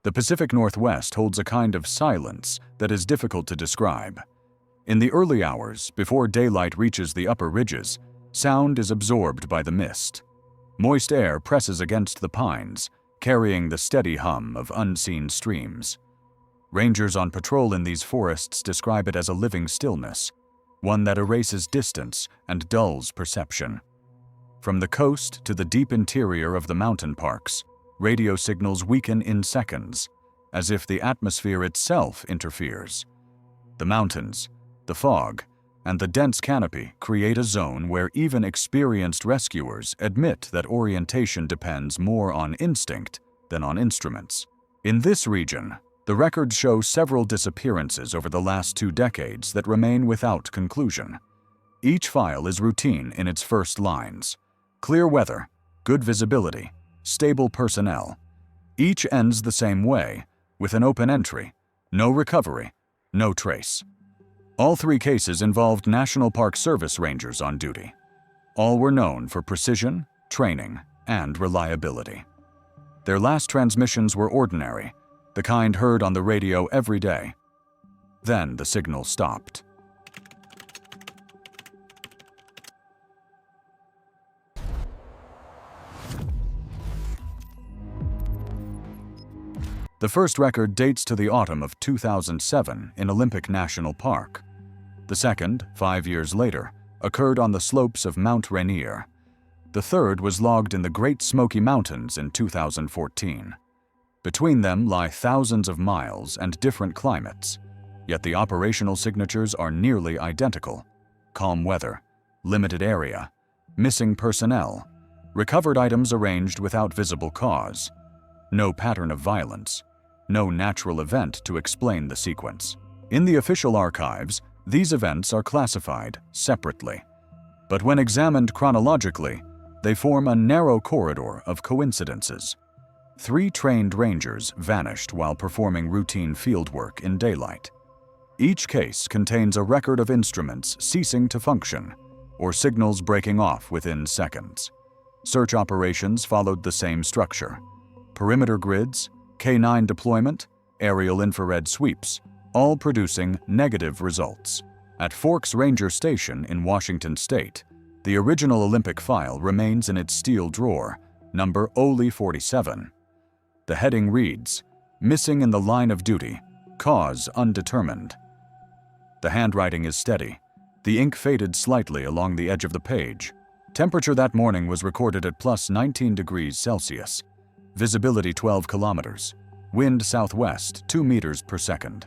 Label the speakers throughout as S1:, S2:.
S1: The Pacific Northwest holds a kind of silence that is difficult to describe. In the early hours, before daylight reaches the upper ridges, sound is absorbed by the mist. Moist air presses against the pines, carrying the steady hum of unseen streams. Rangers on patrol in these forests describe it as a living stillness, one that erases distance and dulls perception. From the coast to the deep interior of the mountain parks, radio signals weaken in seconds, as if the atmosphere itself interferes. The mountains, the fog, and the dense canopy create a zone where even experienced rescuers admit that orientation depends more on instinct than on instruments. In this region, the records show several disappearances over the last 2 decades that remain without conclusion. Each file is routine in its first lines. Clear weather, good visibility, stable personnel. Each ends the same way, with an open entry, no recovery, no trace. All 3 cases involved National Park Service rangers on duty. All were known for precision, training, and reliability. Their last transmissions were ordinary, the kind heard on the radio every day. Then the signal stopped. The first record dates to the autumn of 2007 in Olympic National Park. The second, 5 years later, occurred on the slopes of Mount Rainier. The third was logged in the Great Smoky Mountains in 2014. Between them lie thousands of miles and different climates, yet the operational signatures are nearly identical. Calm weather, limited area, missing personnel, recovered items arranged without visible cause, no pattern of violence, no natural event to explain the sequence. In the official archives, these events are classified separately, but when examined chronologically, they form a narrow corridor of coincidences. 3 trained rangers vanished while performing routine fieldwork in daylight. Each case contains a record of instruments ceasing to function or signals breaking off within seconds. Search operations followed the same structure. Perimeter grids, K9 deployment, aerial infrared sweeps, all producing negative results. At Forks Ranger Station in Washington State, the original Olympic file remains in its steel drawer, number OLI 47. The heading reads, "Missing in the line of duty, cause undetermined." The handwriting is steady. The ink faded slightly along the edge of the page. Temperature that morning was recorded at plus 19 degrees Celsius. Visibility 12 kilometers. Wind southwest 2 meters per second.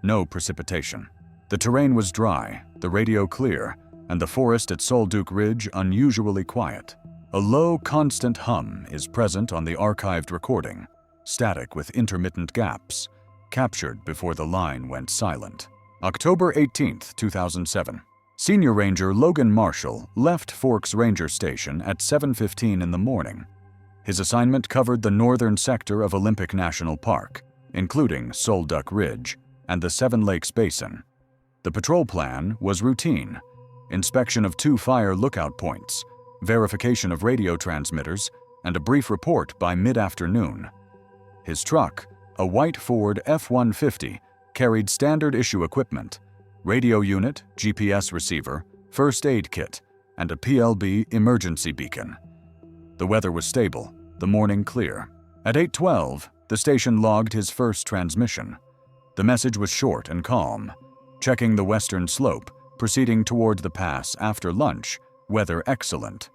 S1: No precipitation. The terrain was dry, the radio clear, and the forest at Solduke Ridge unusually quiet. A low, constant hum is present on the archived recording, static with intermittent gaps, captured before the line went silent. October 18, 2007. Senior Ranger Logan Marshall left Forks Ranger Station at 7:15 in the morning. His assignment covered the northern sector of Olympic National Park, including Solduke Ridge and the Seven Lakes Basin. The patrol plan was routine: inspection of 2 fire lookout points, verification of radio transmitters, and a brief report by mid-afternoon. His truck, a white Ford F-150, carried standard issue equipment: radio unit, GPS receiver, first aid kit, and a PLB emergency beacon. The weather was stable, the morning clear. At 8:12, the station logged his first transmission. The message was short and calm. Checking the western slope, proceeding toward the pass after lunch, weather excellent.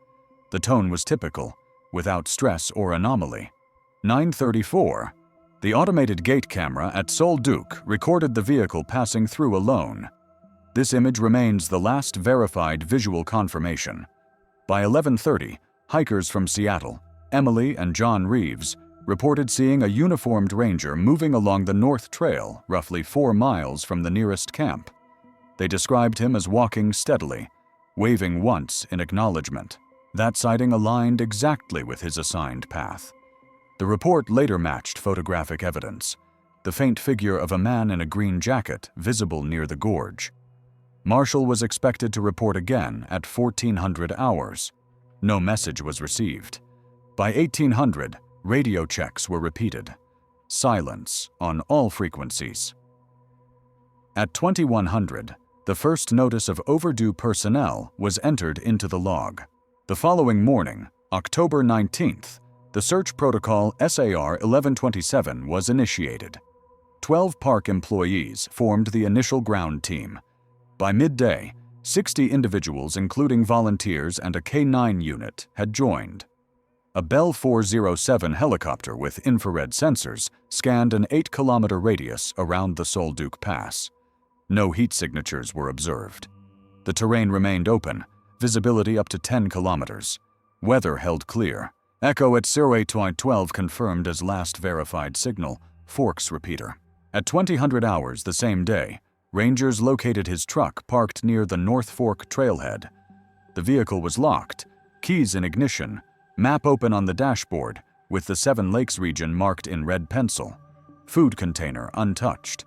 S1: The tone was typical, without stress or anomaly. 9:34. The automated gate camera at Solduke recorded the vehicle passing through alone. This image remains the last verified visual confirmation. By 11:30, hikers from Seattle, Emily and John Reeves, reported seeing a uniformed ranger moving along the North Trail roughly 4 miles from the nearest camp. They described him as walking steadily, waving once in acknowledgement. That sighting aligned exactly with his assigned path. The report later matched photographic evidence: the faint figure of a man in a green jacket visible near the gorge. Marshall was expected to report again at 1400 hours. No message was received. By 1800, radio checks were repeated. silence on all frequencies. At 2100, the first notice of overdue personnel was entered into the log. The following morning, October 19th, the search protocol SAR 1127 was initiated. 12 park employees formed the initial ground team. By midday, 60 individuals, including volunteers and a K-9 unit, had joined. A Bell 407 helicopter with infrared sensors scanned an 8-kilometer radius around the Solduke Pass. No heat signatures were observed. The terrain remained open, visibility up to 10 kilometers. Weather held clear. Echo at 0812 confirmed as last verified signal, Forks repeater. At 2000 hours the same day, rangers located his truck parked near the North Fork trailhead. The vehicle was locked, keys in ignition, map open on the dashboard, with the Seven Lakes region marked in red pencil, food container untouched.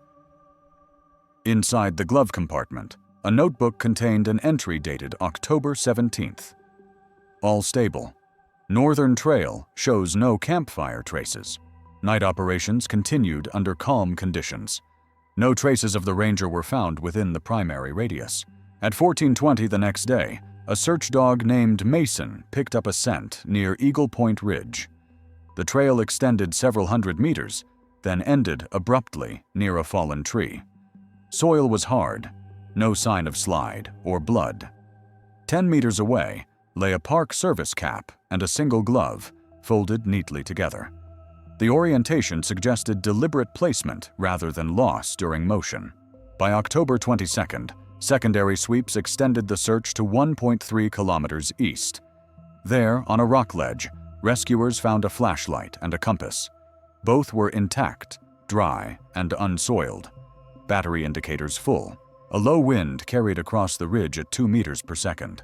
S1: Inside the glove compartment, a notebook contained an entry dated October 17th. All stable. Northern Trail shows no campfire traces. Night operations continued under calm conditions. No traces of the ranger were found within the primary radius. At 1420 the next day, a search dog named Mason picked up a scent near Eagle Point Ridge. The trail extended several hundred meters, then ended abruptly near a fallen tree. Soil was hard, no sign of slide or blood. 10 meters away lay a Park Service cap and a single glove, folded neatly together. The orientation suggested deliberate placement rather than loss during motion. By October 22nd, secondary sweeps extended the search to 1.3 kilometers east. There, on a rock ledge, rescuers found a flashlight and a compass. Both were intact, dry, and unsoiled. Battery indicators full. A low wind carried across the ridge at 2 meters per second.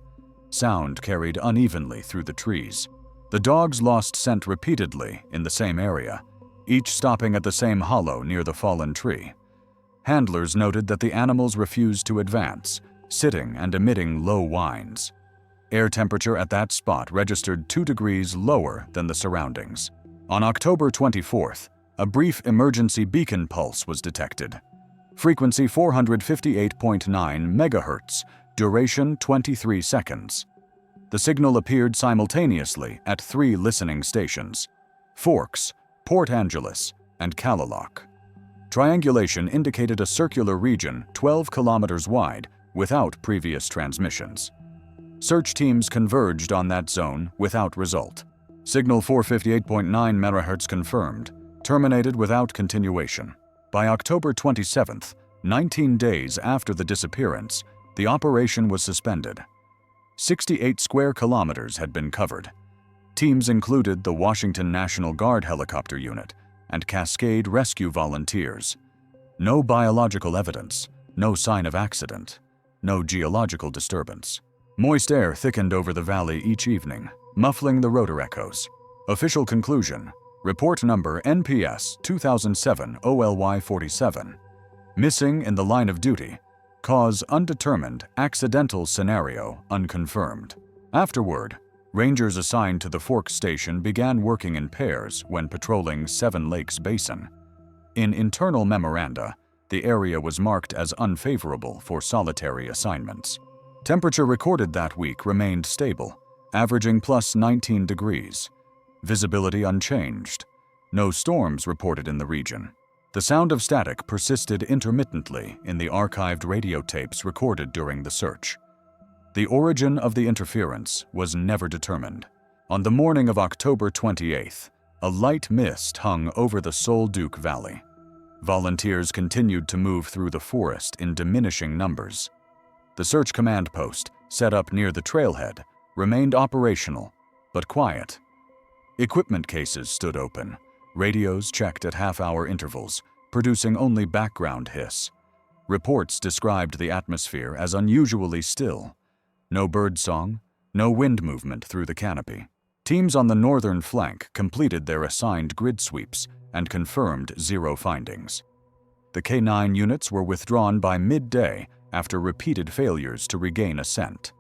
S1: Sound carried unevenly through the trees. The dogs lost scent repeatedly in the same area, each stopping at the same hollow near the fallen tree. Handlers noted that the animals refused to advance, sitting and emitting low whines. Air temperature at that spot registered 2 degrees lower than the surroundings. On October 24th, a brief emergency beacon pulse was detected. Frequency 458.9 megahertz, duration 23 seconds. The signal appeared simultaneously at 3 listening stations: Forks, Port Angeles, and Kalaloch. Triangulation indicated a circular region 12 kilometers wide without previous transmissions. Search teams converged on that zone without result. Signal 458.9 MHz confirmed, terminated without continuation. By October 27th, 19 days after the disappearance, the operation was suspended. 68 square kilometers had been covered. Teams included the Washington National Guard helicopter unit and Cascade rescue volunteers. No biological evidence, no sign of accident, no geological disturbance. Moist air thickened over the valley each evening, muffling the rotor echoes. Official conclusion: Report number NPS 2007 OLY 47. Missing in the line of duty. Cause undetermined, accidental scenario unconfirmed. Afterward, rangers assigned to the Forks station began working in pairs when patrolling Seven Lakes Basin. In internal memoranda, the area was marked as unfavorable for solitary assignments. Temperature recorded that week remained stable, averaging plus 19 degrees. Visibility unchanged. No storms reported in the region. The sound of static persisted intermittently in the archived radio tapes recorded during the search. The origin of the interference was never determined. On the morning of October 28th, a light mist hung over the Solduke Valley. Volunteers continued to move through the forest in diminishing numbers. The search command post, set up near the trailhead, remained operational, but quiet. Equipment cases stood open, radios checked at half-hour intervals, producing only background hiss. Reports described the atmosphere as unusually still. No birdsong, no wind movement through the canopy. Teams on the northern flank completed their assigned grid sweeps and confirmed 0 findings. The K-9 units were withdrawn by midday after repeated failures to regain a scent.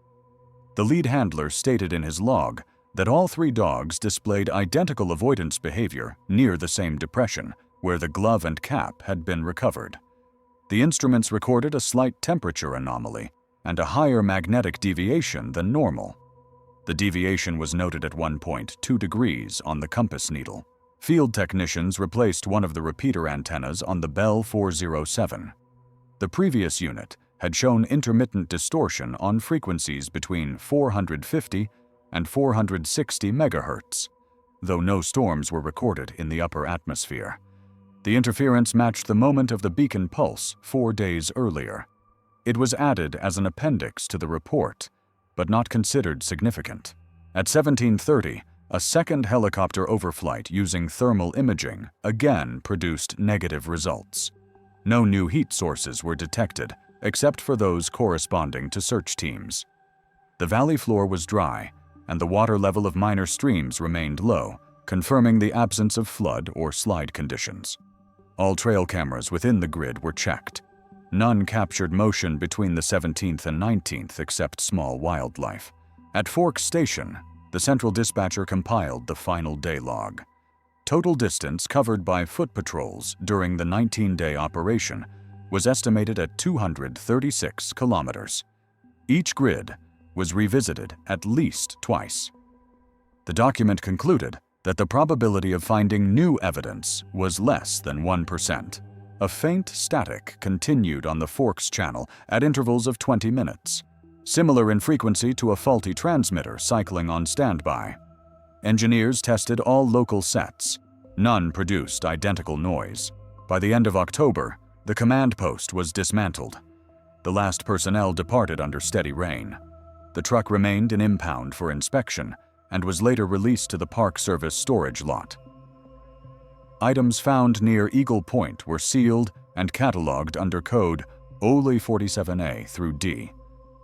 S1: The lead handler stated in his log that all 3 dogs displayed identical avoidance behavior near the same depression, where the glove and cap had been recovered. The instruments recorded a slight temperature anomaly and a higher magnetic deviation than normal. The deviation was noted at one point 2 degrees on the compass needle. Field technicians replaced one of the repeater antennas on the Bell 407. The previous unit had shown intermittent distortion on frequencies between 450 and 460 MHz, though no storms were recorded in the upper atmosphere. The interference matched the moment of the beacon pulse 4 days earlier. It was added as an appendix to the report, but not considered significant. At 17:30, a second helicopter overflight using thermal imaging again produced negative results. No new heat sources were detected, except for those corresponding to search teams. The valley floor was dry, and the water level of minor streams remained low, confirming the absence of flood or slide conditions. All trail cameras within the grid were checked. None captured motion between the 17th and 19th except small wildlife. At Forks Station, the central dispatcher compiled the final day log. Total distance covered by foot patrols during the 19-day operation was estimated at 236 kilometers. Each grid was revisited at least twice. The document concluded that the probability of finding new evidence was less than 1%. A faint static continued on the Forks channel at intervals of 20 minutes, similar in frequency to a faulty transmitter cycling on standby. Engineers tested all local sets. None produced identical noise. By the end of October, the command post was dismantled. The last personnel departed under steady rain. The truck remained in impound for inspection and was later released to the Park Service storage lot. Items found near Eagle Point were sealed and cataloged under code OLE 47A through D.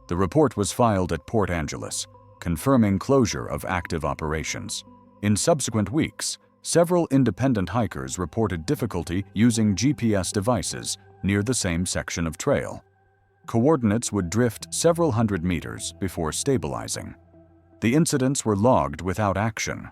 S1: The report was filed at Port Angeles, confirming closure of active operations. In subsequent weeks, several independent hikers reported difficulty using GPS devices near the same section of trail. Coordinates would drift several hundred meters before stabilizing. The incidents were logged without action.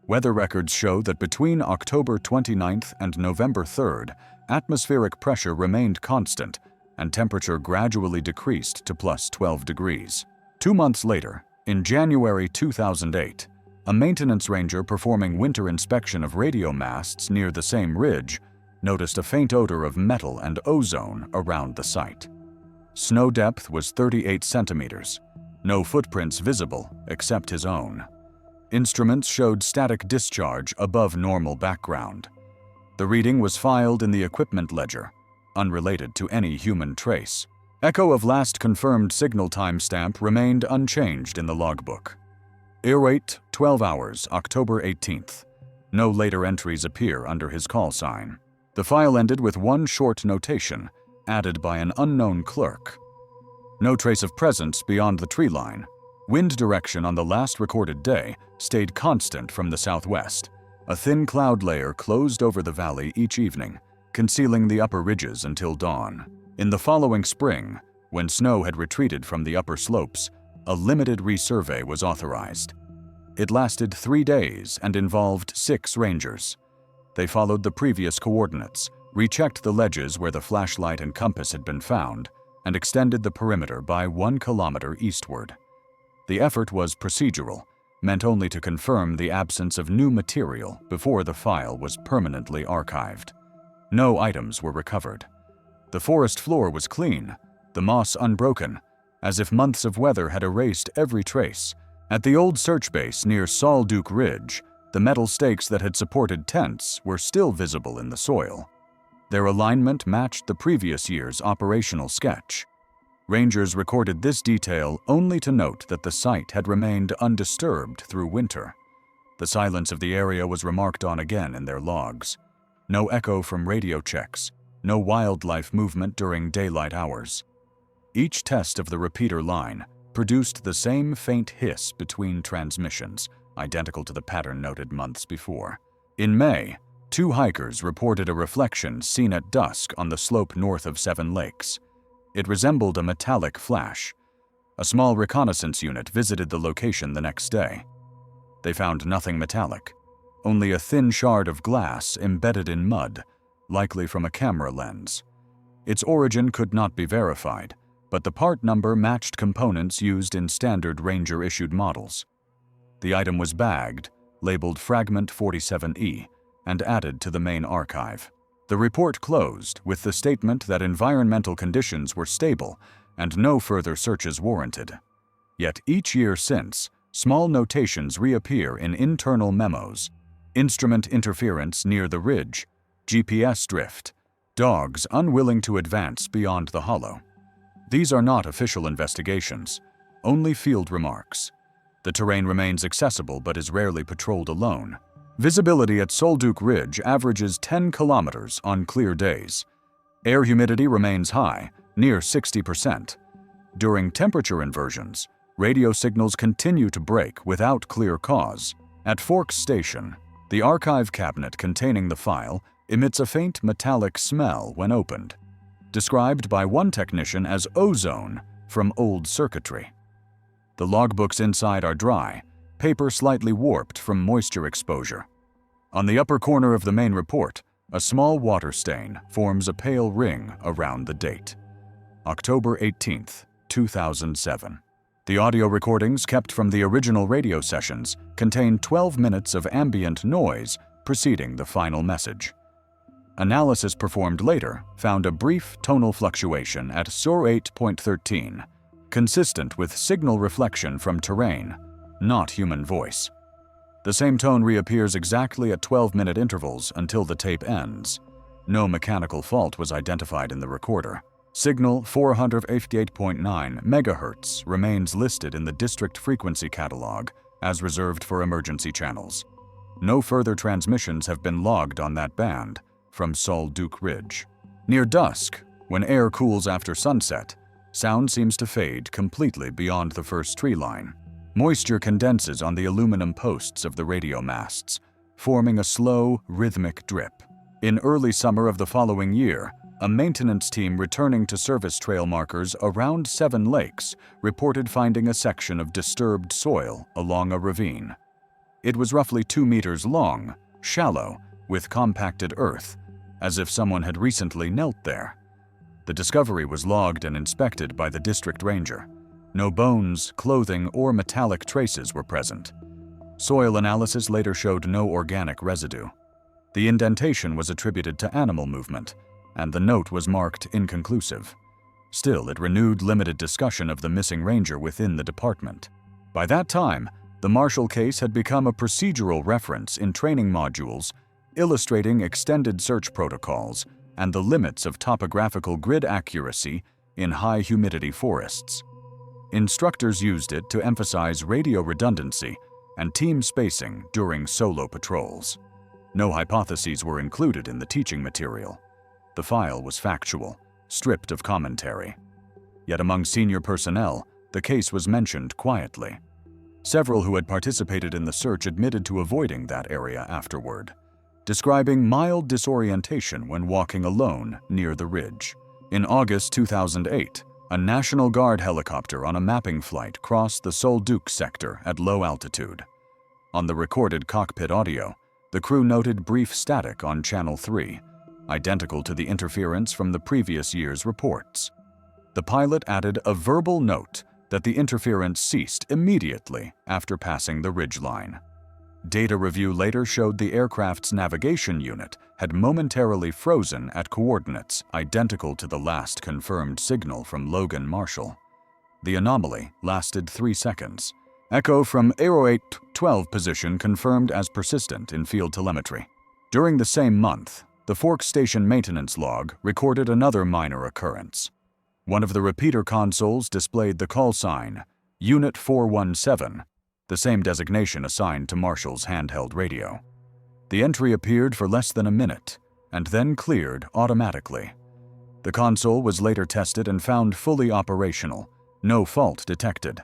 S1: Weather records show that between October 29th and November 3rd, atmospheric pressure remained constant and temperature gradually decreased to plus 12 degrees. 2 months later, in January 2008, a maintenance ranger performing winter inspection of radio masts near the same ridge noticed a faint odor of metal and ozone around the site. Snow depth was 38 centimeters. No footprints visible except his own. Instruments showed static discharge above normal background. The reading was filed in the equipment ledger, unrelated to any human trace. Echo of last confirmed signal timestamp remained unchanged in the logbook. Air wait 12 hours, October 18th. No later entries appear under his call sign. The file ended with one short notation, added by an unknown clerk. No trace of presence beyond the tree line. Wind direction on the last recorded day stayed constant from the southwest. A thin cloud layer closed over the valley each evening, concealing the upper ridges until dawn. In the following spring, when snow had retreated from the upper slopes, a limited resurvey was authorized. It lasted 3 days and involved 6 rangers. They followed the previous coordinates, rechecked the ledges where the flashlight and compass had been found, and extended the perimeter by 1 kilometer eastward. The effort was procedural, meant only to confirm the absence of new material before the file was permanently archived. No items were recovered. The forest floor was clean, the moss unbroken, as if months of weather had erased every trace. At the old search base near Salduke Ridge, the metal stakes that had supported tents were still visible in the soil. Their alignment matched the previous year's operational sketch. Rangers recorded this detail only to note that the site had remained undisturbed through winter. The silence of the area was remarked on again in their logs. No echo from radio checks, no wildlife movement during daylight hours. Each test of the repeater line produced the same faint hiss between transmissions, identical to the pattern noted months before. In May, 2 hikers reported a reflection seen at dusk on the slope north of Seven Lakes. It resembled a metallic flash. A small reconnaissance unit visited the location the next day. They found nothing metallic, only a thin shard of glass embedded in mud, likely from a camera lens. Its origin could not be verified, but the part number matched components used in standard Ranger-issued models. The item was bagged, labeled Fragment 47E, and added to the main archive. The report closed with the statement that environmental conditions were stable and no further searches warranted. Yet each year since, small notations reappear in internal memos: instrument interference near the ridge, GPS drift, dogs unwilling to advance beyond the hollow. These are not official investigations, only field remarks. The terrain remains accessible but is rarely patrolled alone. Visibility at Solduke Ridge averages 10 kilometers on clear days. Air humidity remains high, near 60%. During temperature inversions, radio signals continue to break without clear cause. At Forks Station, the archive cabinet containing the file emits a faint metallic smell when opened, described by one technician as ozone from old circuitry. The logbooks inside are dry, paper slightly warped from moisture exposure. On the upper corner of the main report, a small water stain forms a pale ring around the date: October 18, 2007. The audio recordings kept from the original radio sessions contain 12 minutes of ambient noise preceding the final message. Analysis performed later found a brief tonal fluctuation at SOR 8.13, consistent with signal reflection from terrain, not human voice. The same tone reappears exactly at 12-minute intervals until the tape ends. No mechanical fault was identified in the recorder. Signal 458.9 MHz remains listed in the district frequency catalog as reserved for emergency channels. No further transmissions have been logged on that band from Solduke Ridge. Near dusk, when air cools after sunset, sound seems to fade completely beyond the first tree line. Moisture condenses on the aluminum posts of the radio masts, forming a slow, rhythmic drip. In early summer of the following year, a maintenance team returning to service trail markers around 7 lakes reported finding a section of disturbed soil along a ravine. It was roughly 2 meters long, shallow, with compacted earth, as if someone had recently knelt there. The discovery was logged and inspected by the district ranger. No bones, clothing, or metallic traces were present. Soil analysis later showed no organic residue. The indentation was attributed to animal movement, and the note was marked inconclusive. Still, it renewed limited discussion of the missing ranger within the department. By that time, the Marshall case had become a procedural reference in training modules, illustrating extended search protocols and the limits of topographical grid accuracy in high-humidity forests. Instructors used it to emphasize radio redundancy and team spacing during solo patrols. No hypotheses were included in the teaching material. The file was factual, stripped of commentary. Yet among senior personnel, the case was mentioned quietly. Several who had participated in the search admitted to avoiding that area afterward, describing mild disorientation when walking alone near the ridge. In August 2008, a National Guard helicopter on a mapping flight crossed the Solduke sector at low altitude. On the recorded cockpit audio, the crew noted brief static on Channel 3, identical to the interference from the previous year's reports. The pilot added a verbal note that the interference ceased immediately after passing the ridgeline. Data review later showed the aircraft's navigation unit had momentarily frozen at coordinates identical to the last confirmed signal from Logan Marshall. The anomaly lasted 3 seconds. Echo from Aero 812 position confirmed as persistent in field telemetry. During the same month, the Forks Station maintenance log recorded another minor occurrence. One of the repeater consoles displayed the call sign, Unit 417, the same designation assigned to Marshall's handheld radio. The entry appeared for less than a minute, and then cleared automatically. The console was later tested and found fully operational, no fault detected.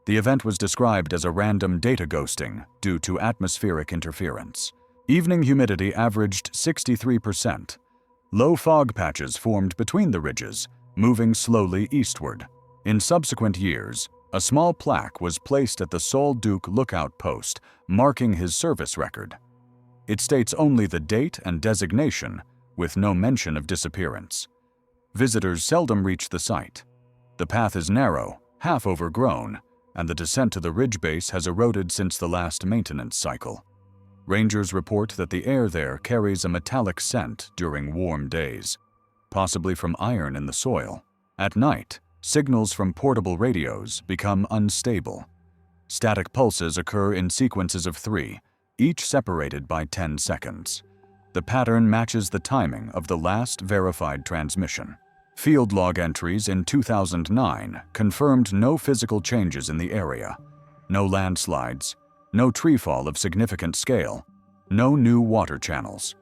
S1: The event was described as a random data ghosting due to atmospheric interference. Evening humidity averaged 63%. Low fog patches formed between the ridges, moving slowly eastward. In subsequent years, a small plaque was placed at the Solduke lookout post, marking his service record. It states only the date and designation, with no mention of disappearance. Visitors seldom reach the site. The path is narrow, half overgrown, and the descent to the ridge base has eroded since the last maintenance cycle. Rangers report that the air there carries a metallic scent during warm days, possibly from iron in the soil. At night, signals from portable radios become unstable. Static pulses occur in sequences of 3, each separated by 10 seconds. The pattern matches the timing of the last verified transmission. Field log entries in 2009 confirmed no physical changes in the area, no landslides, no treefall of significant scale, no new water channels.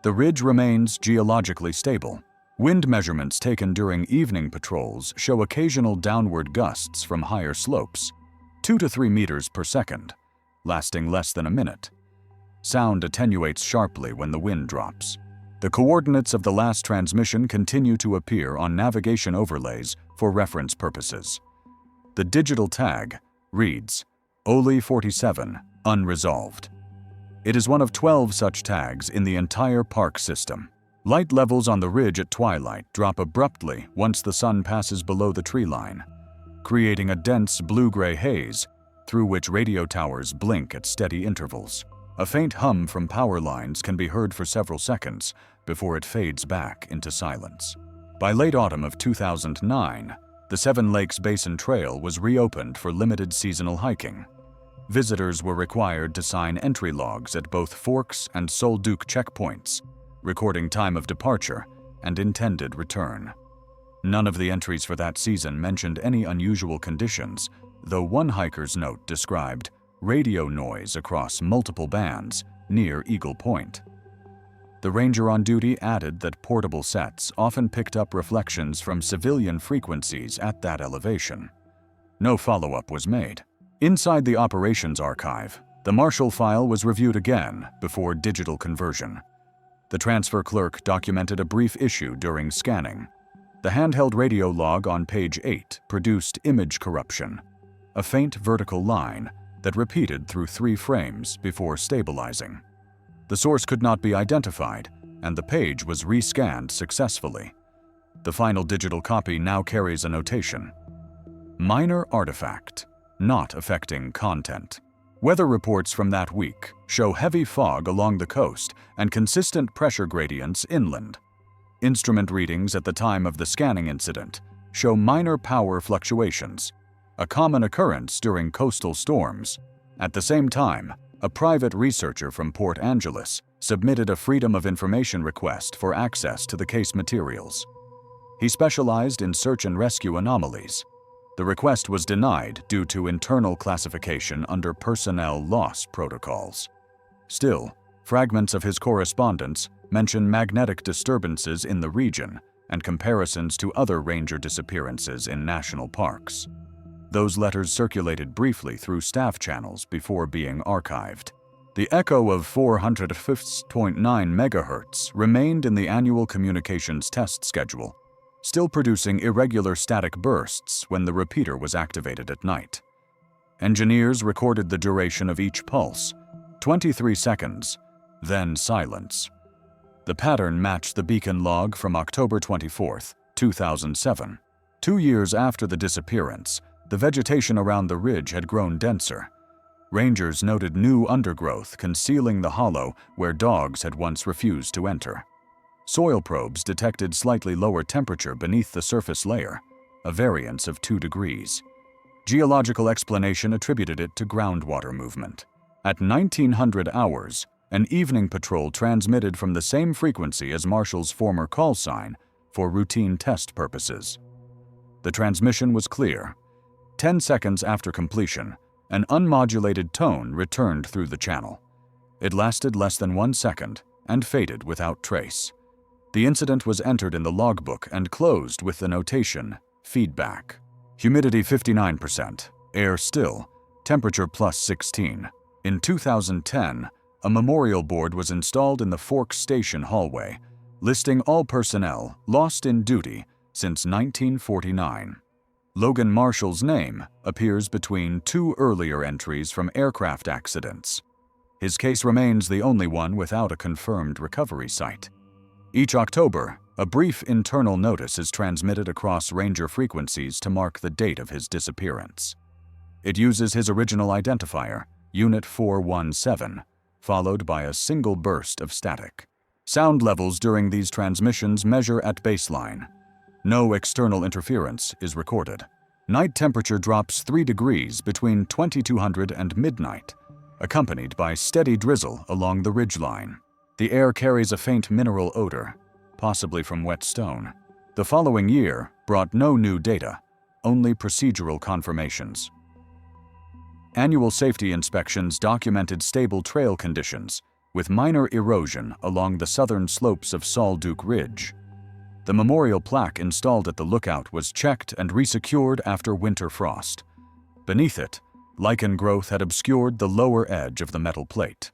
S1: The ridge remains geologically stable. Wind measurements taken during evening patrols show occasional downward gusts from higher slopes, 2 to 3 meters per second, lasting less than a minute. Sound attenuates sharply when the wind drops. The coordinates of the last transmission continue to appear on navigation overlays for reference purposes. The digital tag reads, Oli 47, unresolved. It is one of 12 such tags in the entire park system. Light levels on the ridge at twilight drop abruptly once the sun passes below the tree line, creating a dense blue-gray haze through which radio towers blink at steady intervals. A faint hum from power lines can be heard for several seconds before it fades back into silence. By late autumn of 2009, the Seven Lakes Basin Trail was reopened for limited seasonal hiking. Visitors were required to sign entry logs at both Forks and Sol Duc checkpoints, recording time of departure and intended return. None of the entries for that season mentioned any unusual conditions, though one hiker's note described radio noise across multiple bands near Eagle Point. The ranger on duty added that portable sets often picked up reflections from civilian frequencies at that elevation. No follow-up was made. Inside the operations archive, the Marshall file was reviewed again before digital conversion. The transfer clerk documented a brief issue during scanning. The handheld radio log on page 8 produced image corruption, a faint vertical line that repeated through 3 frames before stabilizing. The source could not be identified, and the page was rescanned successfully. The final digital copy now carries a notation: minor artifact, not affecting content. Weather reports from that week show heavy fog along the coast and consistent pressure gradients inland. Instrument readings at the time of the scanning incident show minor power fluctuations, a common occurrence during coastal storms. At the same time, a private researcher from Port Angeles submitted a Freedom of Information request for access to the case materials. He specialized in search and rescue anomalies. The request was denied due to internal classification under personnel loss protocols. Still, fragments of his correspondence mention magnetic disturbances in the region and comparisons to other ranger disappearances in national parks. Those letters circulated briefly through staff channels before being archived. The echo of 405.9 MHz remained in the annual communications test schedule, still producing irregular static bursts when the repeater was activated at night. Engineers recorded the duration of each pulse, 23 seconds, then silence. The pattern matched the beacon log from October 24, 2007. 2 years after the disappearance, the vegetation around the ridge had grown denser. Rangers noted new undergrowth concealing the hollow where dogs had once refused to enter. Soil probes detected slightly lower temperature beneath the surface layer, a variance of 2 degrees. Geological explanation attributed it to groundwater movement. At 1900 hours, an evening patrol transmitted from the same frequency as Marshall's former call sign for routine test purposes. The transmission was clear. 10 seconds after completion, an unmodulated tone returned through the channel. It lasted less than 1 second and faded without trace. The incident was entered in the logbook and closed with the notation, feedback. Humidity 59%, air still, temperature +16. In 2010, a memorial board was installed in the Forks Station hallway, listing all personnel lost in duty since 1949. Logan Marshall's name appears between 2 earlier entries from aircraft accidents. His case remains the only one without a confirmed recovery site. Each October, a brief internal notice is transmitted across ranger frequencies to mark the date of his disappearance. It uses his original identifier, Unit 417, followed by a single burst of static. Sound levels during these transmissions measure at baseline. No external interference is recorded. Night temperature drops 3 degrees between 2200 and midnight, accompanied by steady drizzle along the ridgeline. The air carries a faint mineral odor, possibly from wet stone. The following year brought no new data, only procedural confirmations. Annual safety inspections documented stable trail conditions, with minor erosion along the southern slopes of Solduke Ridge. The memorial plaque installed at the lookout was checked and resecured after winter frost. Beneath it, lichen growth had obscured the lower edge of the metal plate.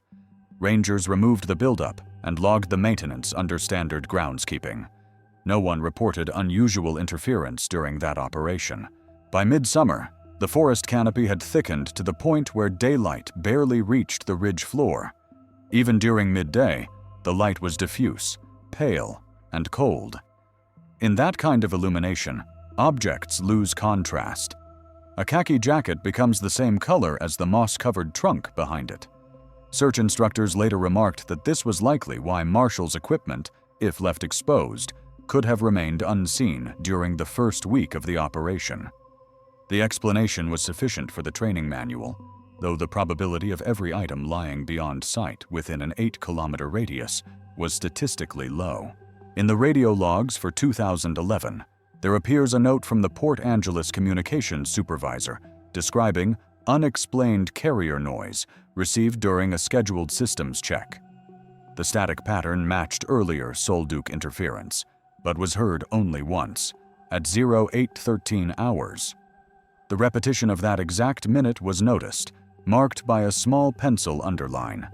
S1: Rangers removed the buildup and logged the maintenance under standard groundskeeping. No one reported unusual interference during that operation. By midsummer, the forest canopy had thickened to the point where daylight barely reached the ridge floor. Even during midday, the light was diffuse, pale, and cold. In that kind of illumination, objects lose contrast. A khaki jacket becomes the same color as the moss-covered trunk behind it. Search instructors later remarked that this was likely why Marshall's equipment, if left exposed, could have remained unseen during the first week of the operation. The explanation was sufficient for the training manual, though the probability of every item lying beyond sight within an 8-kilometer radius was statistically low. In the radio logs for 2011, there appears a note from the Port Angeles communications supervisor describing unexplained carrier noise received during a scheduled systems check. The static pattern matched earlier Solduke interference, but was heard only once, at 0813 hours. The repetition of that exact minute was noticed, marked by a small pencil underline.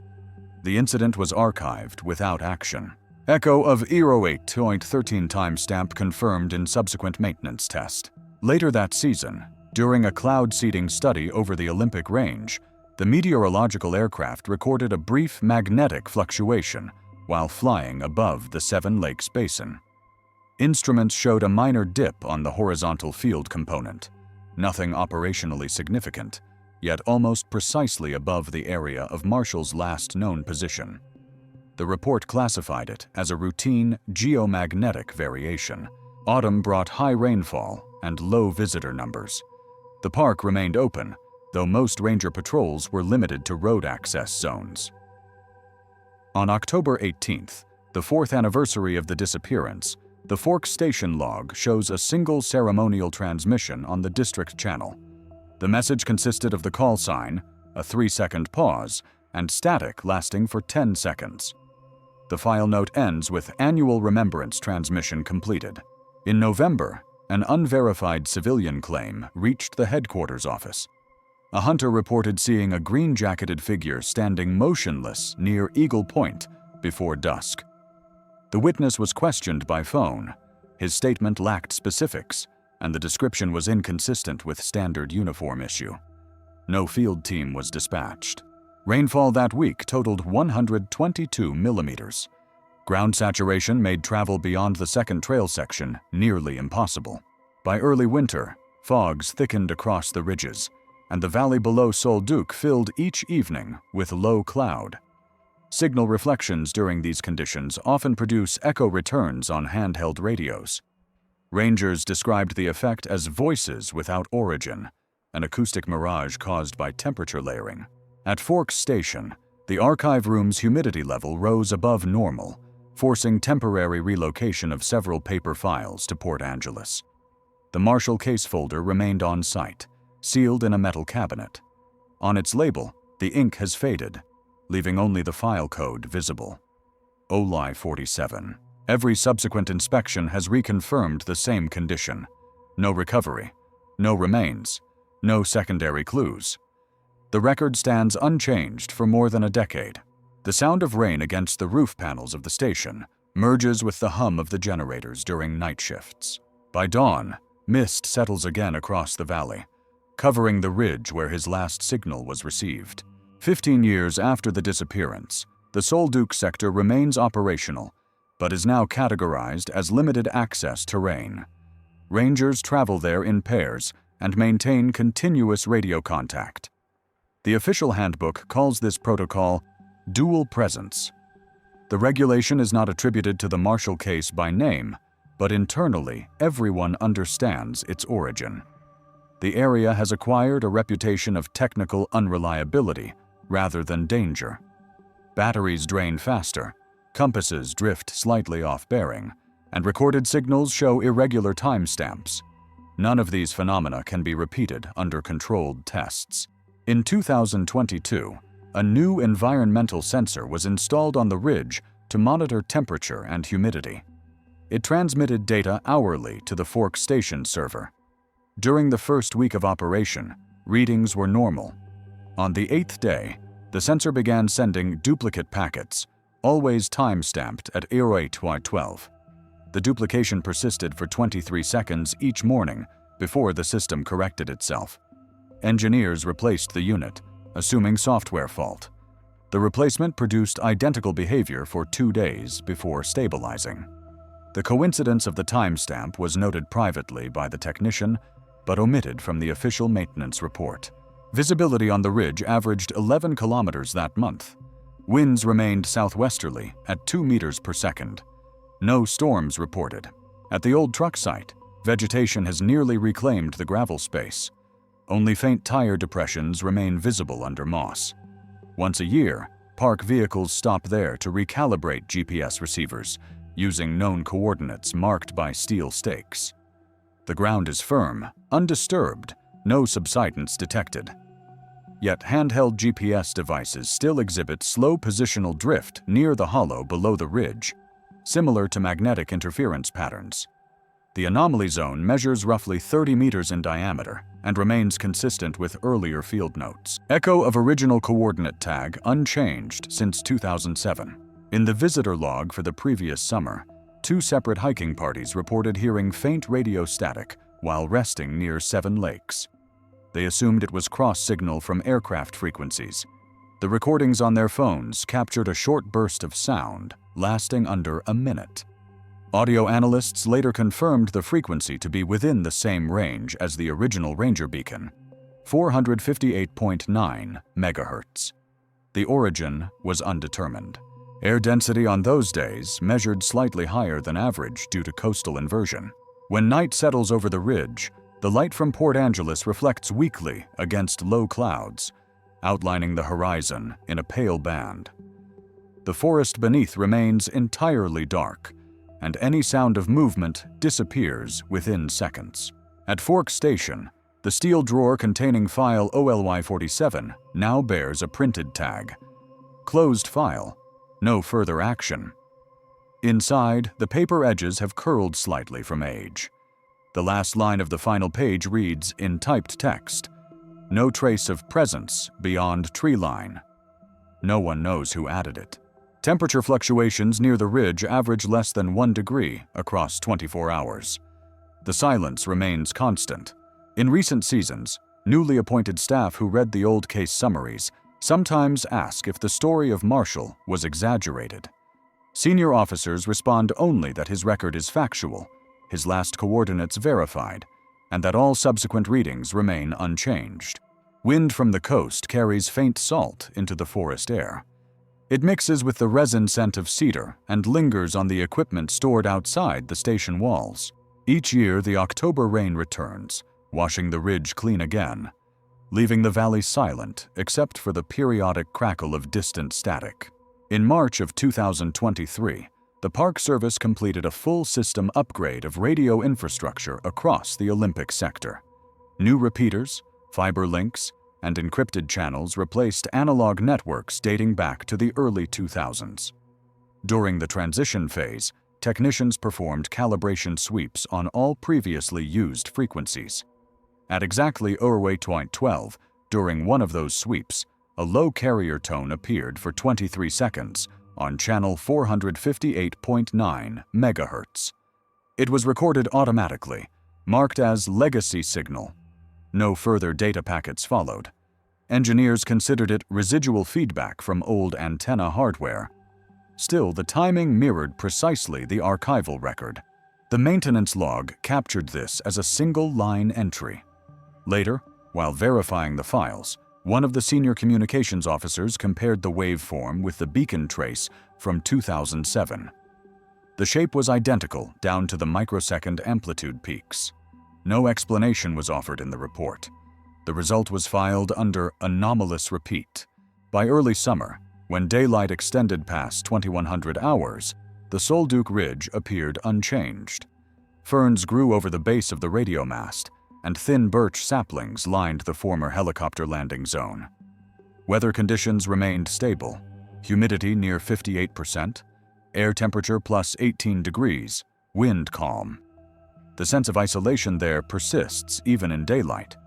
S1: The incident was archived without action. Echo of 08.13 timestamp confirmed in subsequent maintenance test. Later that season, during a cloud seeding study over the Olympic Range, the meteorological aircraft recorded a brief magnetic fluctuation while flying above the Seven Lakes Basin. Instruments showed a minor dip on the horizontal field component, nothing operationally significant, yet almost precisely above the area of Marshall's last known position. The report classified it as a routine geomagnetic variation. Autumn brought high rainfall and low visitor numbers. The park remained open, though most ranger patrols were limited to road access zones. On October 18th, the 4th anniversary of the disappearance, the Forks Station log shows a single ceremonial transmission on the district channel. The message consisted of the call sign, a 3-second pause, and static lasting for 10 seconds. The file note ends with annual remembrance transmission completed. In November, an unverified civilian claim reached the headquarters office. A hunter reported seeing a green-jacketed figure standing motionless near Eagle Point before dusk. The witness was questioned by phone. His statement lacked specifics, and the description was inconsistent with standard uniform issue. No field team was dispatched. Rainfall that week totaled 122 millimeters. Ground saturation made travel beyond the second trail section nearly impossible. By early winter, fogs thickened across the ridges, and the valley below Solduke filled each evening with low cloud. Signal reflections during these conditions often produce echo returns on handheld radios. Rangers described the effect as voices without origin, an acoustic mirage caused by temperature layering. At Forks Station, the archive room's humidity level rose above normal, forcing temporary relocation of several paper files to Port Angeles. The Marshall case folder remained on site, sealed in a metal cabinet. On its label, the ink has faded, leaving only the file code visible. OLI 47. Every subsequent inspection has reconfirmed the same condition. No recovery, no remains, no secondary clues. The record stands unchanged for more than a decade. The sound of rain against the roof panels of the station merges with the hum of the generators during night shifts. By dawn, mist settles again across the valley, covering the ridge where his last signal was received. 15 years after the disappearance, the Solduke sector remains operational, but is now categorized as limited access terrain. Rangers travel there in pairs and maintain continuous radio contact. The official handbook calls this protocol dual presence. The regulation is not attributed to the Marshall case by name, but internally everyone understands its origin. The area has acquired a reputation of technical unreliability rather than danger. Batteries drain faster, compasses drift slightly off bearing, and recorded signals show irregular timestamps. None of these phenomena can be repeated under controlled tests. In 2022, a new environmental sensor was installed on the ridge to monitor temperature and humidity. It transmitted data hourly to the Fork Station server. During the first week of operation, readings were normal. On the 8th day, the sensor began sending duplicate packets, always time-stamped at 08Y12. The duplication persisted for 23 seconds each morning before the system corrected itself. Engineers replaced the unit, assuming software fault. The replacement produced identical behavior for 2 days before stabilizing. The coincidence of the timestamp was noted privately by the technician, but omitted from the official maintenance report. Visibility on the ridge averaged 11 kilometers that month. Winds remained southwesterly at 2 meters per second. No storms reported. At the old truck site, vegetation has nearly reclaimed the gravel space. Only faint tire depressions remain visible under moss. Once a year, park vehicles stop there to recalibrate GPS receivers, using known coordinates marked by steel stakes. The ground is firm, undisturbed, no subsidence detected. Yet handheld GPS devices still exhibit slow positional drift near the hollow below the ridge, similar to magnetic interference patterns. The anomaly zone measures roughly 30 meters in diameter and remains consistent with earlier field notes. Echo of original coordinate tag unchanged since 2007. In the visitor log for the previous summer, 2 separate hiking parties reported hearing faint radio static while resting near 7 lakes. They assumed it was cross signal from aircraft frequencies. The recordings on their phones captured a short burst of sound lasting under a minute. Audio analysts later confirmed the frequency to be within the same range as the original Ranger beacon, 458.9 megahertz. The origin was undetermined. Air density on those days measured slightly higher than average due to coastal inversion. When night settles over the ridge, the light from Port Angeles reflects weakly against low clouds, outlining the horizon in a pale band. The forest beneath remains entirely dark, and any sound of movement disappears within seconds. At Fork Station, the steel drawer containing file OLY47 now bears a printed tag. Closed file. No further action. Inside, the paper edges have curled slightly from age. The last line of the final page reads in typed text, "No trace of presence beyond tree line." No one knows who added it. Temperature fluctuations near the ridge average less than 1 degree across 24 hours. The silence remains constant. In recent seasons, newly appointed staff who read the old case summaries sometimes ask if the story of Marshall was exaggerated. Senior officers respond only that his record is factual, his last coordinates verified, and that all subsequent readings remain unchanged. Wind from the coast carries faint salt into the forest air. It mixes with the resin scent of cedar and lingers on the equipment stored outside the station walls. Each year, the October rain returns, washing the ridge clean again, leaving the valley silent except for the periodic crackle of distant static. In March of 2023, the Park Service completed a full system upgrade of radio infrastructure across the Olympic sector. New repeaters, fiber links, and encrypted channels replaced analog networks dating back to the early 2000s. During the transition phase, technicians performed calibration sweeps on all previously used frequencies. At exactly 0812, during one of those sweeps, a low carrier tone appeared for 23 seconds on channel 458.9 megahertz. It was recorded automatically, marked as legacy signal. No further data packets followed. Engineers considered it residual feedback from old antenna hardware. Still, the timing mirrored precisely the archival record. The maintenance log captured this as a single-line entry. Later, while verifying the files, one of the senior communications officers compared the waveform with the beacon trace from 2007. The shape was identical down to the microsecond amplitude peaks. No explanation was offered in the report. The result was filed under anomalous repeat. By early summer, when daylight extended past 2100 hours, the Solduke Ridge appeared unchanged. Ferns grew over the base of the radio mast, and thin birch saplings lined the former helicopter landing zone. Weather conditions remained stable, humidity near 58%, air temperature plus 18 degrees, wind calm. The sense of isolation there persists even in daylight.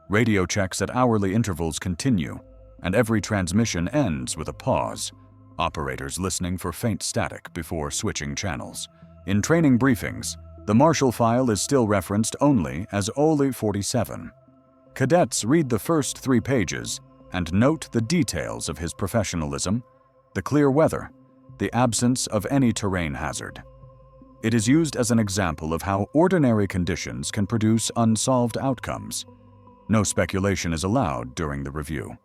S1: Radio checks at hourly intervals continue, and every transmission ends with a pause, operators listening for faint static before switching channels. In training briefings, the Marshall file is still referenced only as OLI 47. Cadets read the first 3 pages and note the details of his professionalism, the clear weather, the absence of any terrain hazard. It is used as an example of how ordinary conditions can produce unsolved outcomes. No speculation is allowed during the review.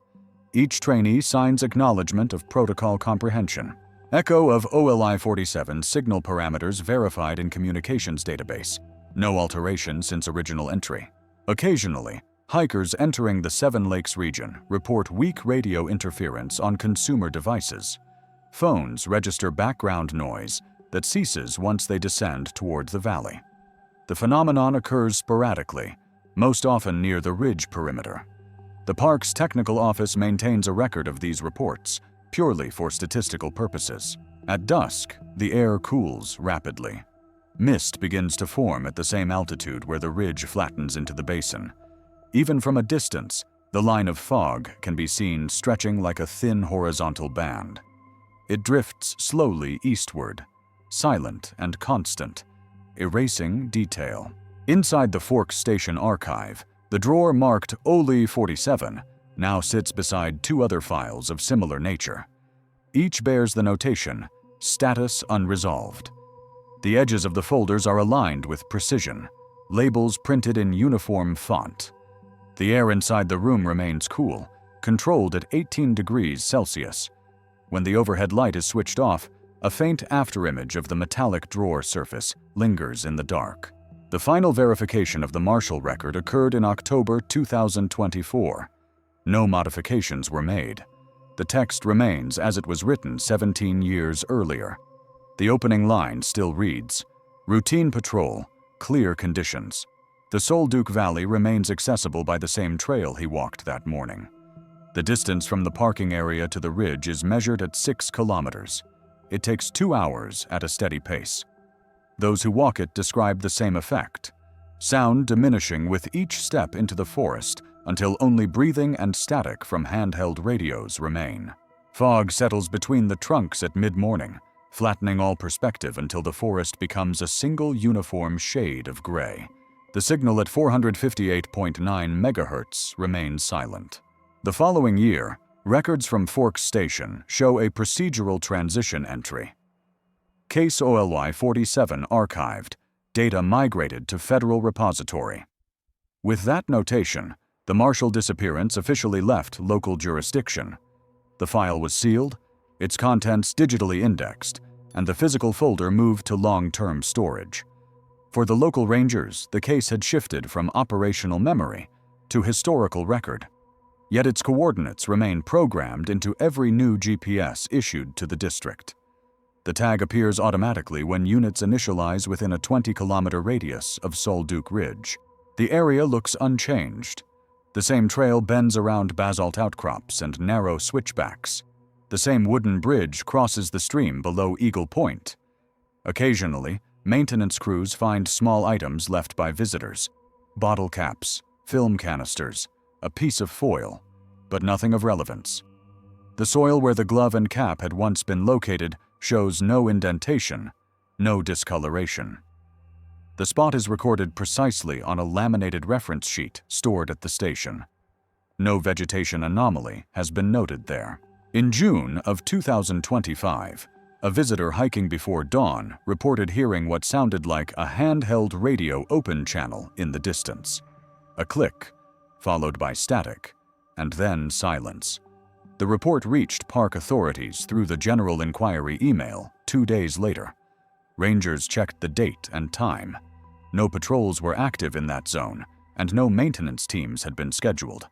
S1: Each trainee signs acknowledgement of protocol comprehension. Echo of OLI 47 signal parameters verified in communications database. No alteration since original entry. Occasionally, hikers entering the Seven Lakes region report weak radio interference on consumer devices. Phones register background noise that ceases once they descend toward the valley. The phenomenon occurs sporadically, most often near the ridge perimeter. The park's technical office maintains a record of these reports, purely for statistical purposes. At dusk, the air cools rapidly. Mist begins to form at the same altitude where the ridge flattens into the basin. Even from a distance, the line of fog can be seen stretching like a thin horizontal band. It drifts slowly eastward, silent and constant, erasing detail. Inside the Forks Station archive, the drawer marked OLI 47 now sits beside 2 other files of similar nature. Each bears the notation, Status Unresolved. The edges of the folders are aligned with precision, labels printed in uniform font. The air inside the room remains cool, controlled at 18 degrees Celsius. When the overhead light is switched off, a faint afterimage of the metallic drawer surface lingers in the dark. The final verification of the Marshall record occurred in October 2024. No modifications were made. The text remains as it was written 17 years earlier. The opening line still reads, "Routine patrol, clear conditions." The Solduke Valley remains accessible by the same trail he walked that morning. The distance from the parking area to the ridge is measured at 6 kilometers. It takes 2 hours at a steady pace. Those who walk it describe the same effect, sound diminishing with each step into the forest until only breathing and static from handheld radios remain. Fog settles between the trunks at mid-morning, flattening all perspective until the forest becomes a single uniform shade of gray. The signal at 458.9 MHz remains silent. The following year, records from Forks Station show a procedural transition entry. Case OLI 47 archived, data migrated to federal repository. With that notation, the Marshall disappearance officially left local jurisdiction. The file was sealed, its contents digitally indexed, and the physical folder moved to long-term storage. For the local rangers, the case had shifted from operational memory to historical record. Yet its coordinates remain programmed into every new GPS issued to the district. The tag appears automatically when units initialize within a 20-kilometer radius of Solduke Ridge. The area looks unchanged. The same trail bends around basalt outcrops and narrow switchbacks. The same wooden bridge crosses the stream below Eagle Point. Occasionally, maintenance crews find small items left by visitors: bottle caps, film canisters, a piece of foil, but nothing of relevance. The soil where the glove and cap had once been located shows no indentation, no discoloration. The spot is recorded precisely on a laminated reference sheet stored at the station. No vegetation anomaly has been noted there. In June of 2025, A visitor hiking before dawn reported hearing what sounded like a handheld radio open channel in the distance. A click, followed by static, and then silence. The report reached park authorities through the General Inquiry email 2 days later. Rangers checked the date and time. No patrols were active in that zone, and no maintenance teams had been scheduled.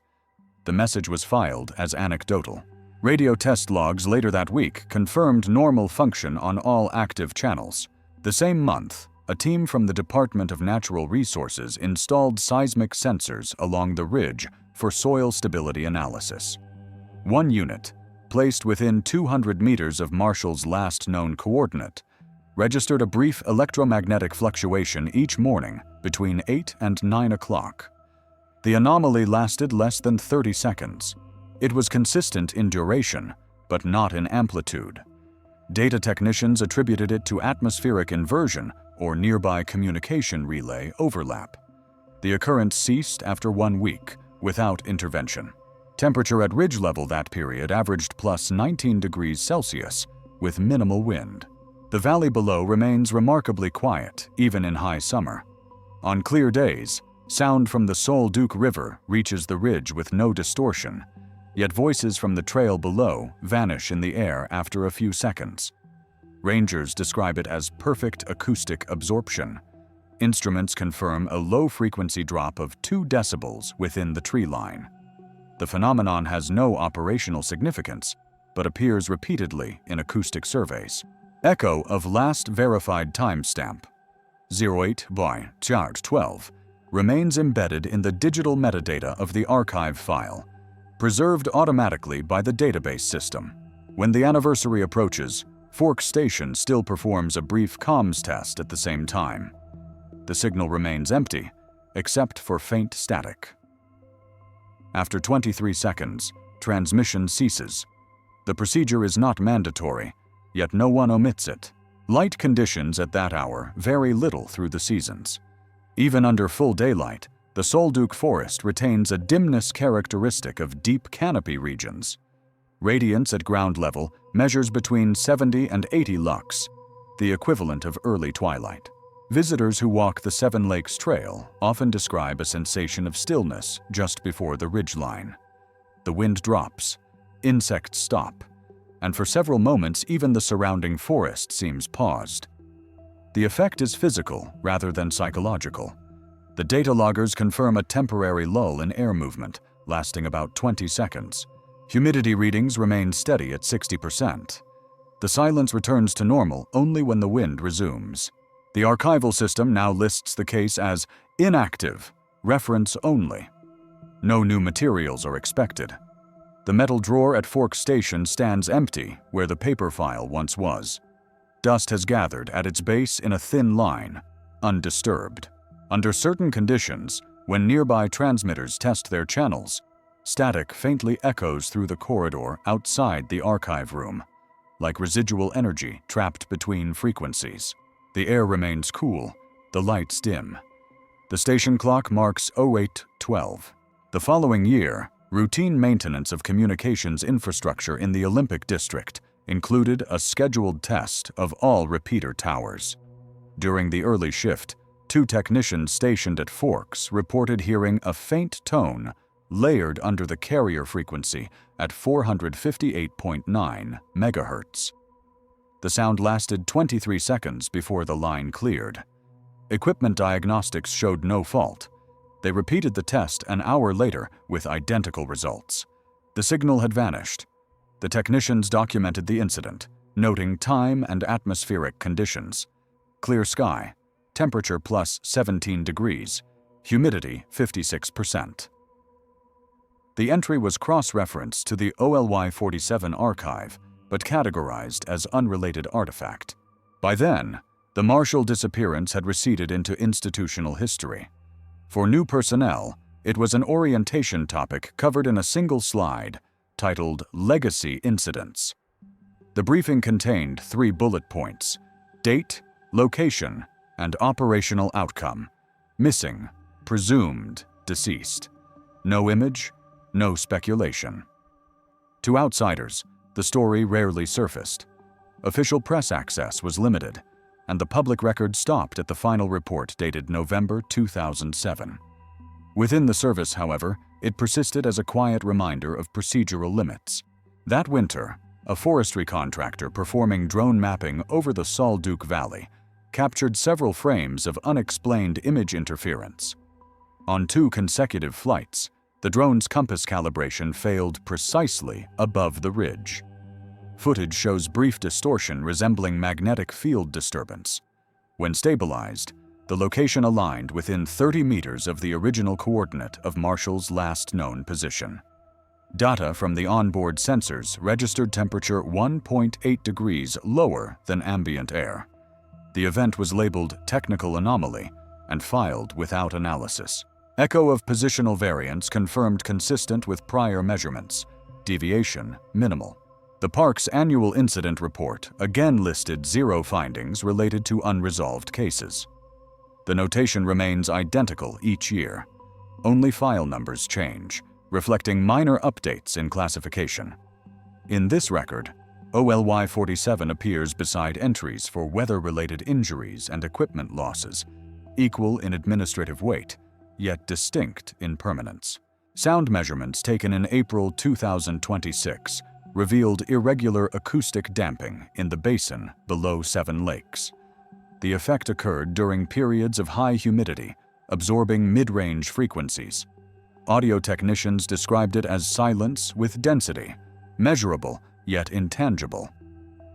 S1: The message was filed as anecdotal. Radio test logs later that week confirmed normal function on all active channels. The same month, a team from the Department of Natural Resources installed seismic sensors along the ridge for soil stability analysis. One unit, placed within 200 meters of Marshall's last known coordinate, registered a brief electromagnetic fluctuation each morning between 8 and 9 o'clock. The anomaly lasted less than 30 seconds. It was consistent in duration, but not in amplitude. Data technicians attributed it to atmospheric inversion or nearby communication relay overlap. The occurrence ceased after 1 week, without intervention. Temperature at ridge level that period averaged plus 19 degrees Celsius, with minimal wind. The valley below remains remarkably quiet, even in high summer. On clear days, sound from the Sol Duc River reaches the ridge with no distortion, yet voices from the trail below vanish in the air after a few seconds. Rangers describe it as perfect acoustic absorption. Instruments confirm a low-frequency drop of 2 decibels within the tree line. The phenomenon has no operational significance, but appears repeatedly in acoustic surveys. Echo of last verified timestamp, 08 by 12, remains embedded in the digital metadata of the archive file, preserved automatically by the database system. When the anniversary approaches, Forks Station still performs a brief comms test at the same time. The signal remains empty, except for faint static. After 23 seconds, transmission ceases. The procedure is not mandatory, yet no one omits it. Light conditions at that hour vary little through the seasons. Even under full daylight, the Sol Duc forest retains a dimness characteristic of deep canopy regions. Radiance at ground level measures between 70 and 80 lux, the equivalent of early twilight. Visitors who walk the Seven Lakes Trail often describe a sensation of stillness just before the ridgeline. The wind drops, insects stop, and for several moments even the surrounding forest seems paused. The effect is physical rather than psychological. The data loggers confirm a temporary lull in air movement, lasting about 20 seconds. Humidity readings remain steady at 60%. The silence returns to normal only when the wind resumes. The archival system now lists the case as inactive, reference only. No new materials are expected. The metal drawer at Forks Station stands empty where the paper file once was. Dust has gathered at its base in a thin line, undisturbed. Under certain conditions, when nearby transmitters test their channels, static faintly echoes through the corridor outside the archive room, like residual energy trapped between frequencies. The air remains cool, the lights dim. The station clock marks 08:12. The following year, routine maintenance of communications infrastructure in the Olympic District included a scheduled test of all repeater towers. During the early shift, 2 technicians stationed at Forks reported hearing a faint tone layered under the carrier frequency at 458.9 megahertz. The sound lasted 23 seconds before the line cleared. Equipment diagnostics showed no fault. They repeated the test an hour later with identical results. The signal had vanished. The technicians documented the incident, noting time and atmospheric conditions. Clear sky, temperature plus 17 degrees, humidity 56%. The entry was cross-referenced to the OLY-47 archive, but categorized as unrelated artifact. By then, the Marshall disappearance had receded into institutional history. For new personnel, it was an orientation topic covered in a single slide titled Legacy Incidents. The briefing contained 3 bullet points: date, location, and operational outcome. Missing, presumed deceased. No image, no speculation. To outsiders, the story rarely surfaced. official press access was limited, and the public record stopped at the final report dated November 2007. Within the service, however, it persisted as a quiet reminder of procedural limits. That winter, a forestry contractor performing drone mapping over the Solduc Valley captured several frames of unexplained image interference. On 2 consecutive flights, the drone's compass calibration failed precisely above the ridge. Footage shows brief distortion resembling magnetic field disturbance. When stabilized, the location aligned within 30 meters of the original coordinate of Marshall's last known position. Data from the onboard sensors registered temperature 1.8 degrees lower than ambient air. The event was labeled technical anomaly and filed without analysis. Echo of positional variance confirmed consistent with prior measurements. Deviation minimal. The park's annual incident report again listed 0 findings related to unresolved cases. The notation remains identical each year. Only file numbers change, reflecting minor updates in classification. In this record, OLY 47 appears beside entries for weather-related injuries and equipment losses, equal in administrative weight, yet distinct in permanence. Sound measurements taken in April 2026 revealed irregular acoustic damping in the basin below 7 lakes. The effect occurred during periods of high humidity, absorbing mid-range frequencies. Audio technicians described it as silence with density, measurable yet intangible.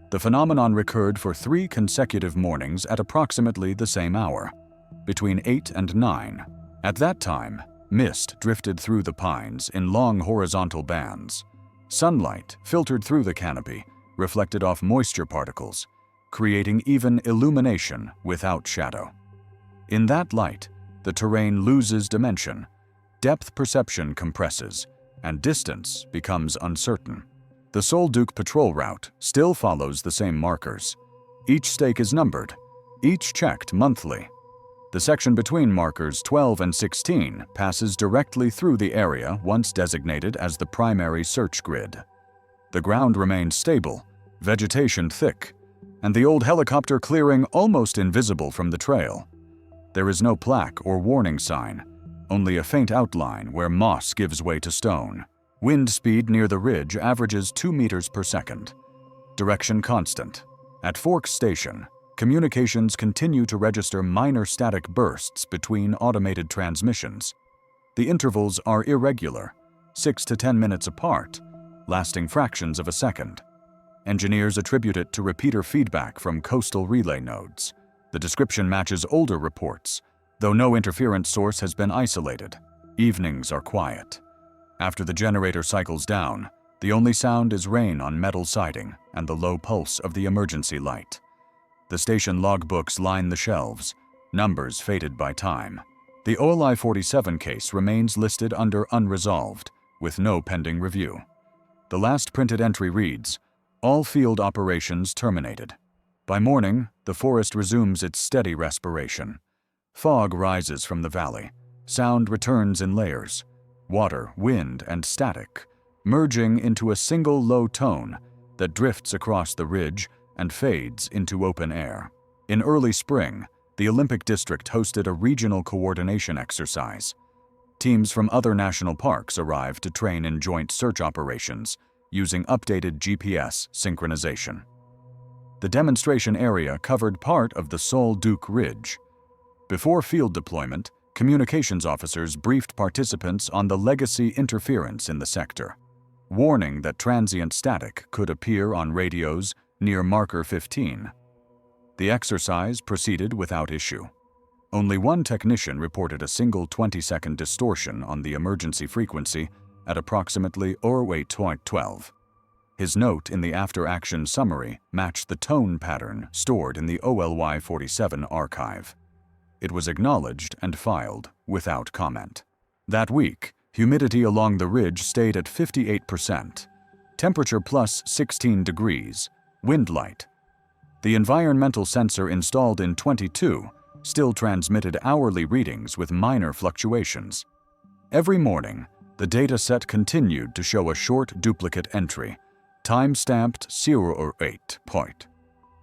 S1: The phenomenon recurred for 3 consecutive mornings at approximately the same hour, between 8 and 9. At that time, mist drifted through the pines in long horizontal bands. Sunlight filtered through the canopy, reflected off moisture particles, creating even illumination without shadow. In that light, the terrain loses dimension, depth perception compresses, and distance becomes uncertain. The Solduc patrol route still follows the same markers. Each stake is numbered, each checked monthly. The section between markers 12 and 16 passes directly through the area once designated as the primary search grid. The ground remains stable, vegetation thick, and the old helicopter clearing almost invisible from the trail. There is no plaque or warning sign, only a faint outline where moss gives way to stone. Wind speed near the ridge averages 2 meters per second. Direction constant. At Forks Station, communications continue to register minor static bursts between automated transmissions. The intervals are irregular, 6 to 10 minutes apart, lasting fractions of a second. Engineers attribute it to repeater feedback from coastal relay nodes. The description matches older reports, though no interference source has been isolated. Evenings are quiet. After the generator cycles down, the only sound is rain on metal siding and the low pulse of the emergency light. The station logbooks line the shelves, numbers faded by time. The OLI 47 case remains listed under unresolved, with no pending review. The last printed entry reads, "All field operations terminated." By morning, the forest resumes its steady respiration. Fog rises from the valley. Sound returns in layers, water, wind, and static, merging into a single low tone that drifts across the ridge and fades into open air. In early spring, the Olympic District hosted a regional coordination exercise. Teams from other national parks arrived to train in joint search operations using updated GPS synchronization. The demonstration area covered part of the Solduc Ridge. Before field deployment, communications officers briefed participants on the legacy interference in the sector, warning that transient static could appear on radios near marker 15. The exercise proceeded without issue. Only one technician reported a single 20-second distortion on the emergency frequency at approximately 08:12. His note in the after-action summary matched the tone pattern stored in the OLY 47 archive. It was acknowledged and filed without comment. That week, humidity along the ridge stayed at 58%, temperature plus 16 degrees, wind light. The environmental sensor installed in 22 still transmitted hourly readings with minor fluctuations. Every morning, the data set continued to show a short duplicate entry, time-stamped 08.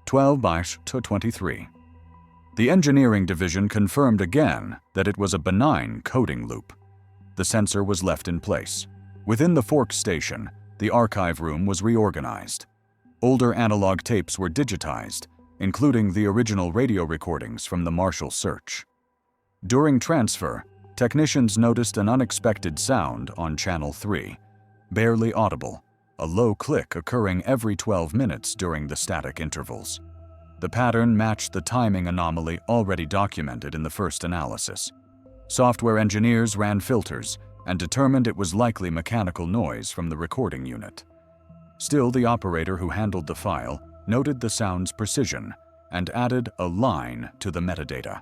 S1: 12/23. The engineering division confirmed again that it was a benign coding loop. The sensor was left in place. Within the Forks station, the archive room was reorganized. Older analog tapes were digitized, including the original radio recordings from the Marshall search. During transfer, technicians noticed an unexpected sound on Channel 3, barely audible, a low click occurring every 12 minutes during the static intervals. The pattern matched the timing anomaly already documented in the first analysis. Software engineers ran filters and determined it was likely mechanical noise from the recording unit. Still, the operator who handled the file noted the sound's precision and added a line to the metadata.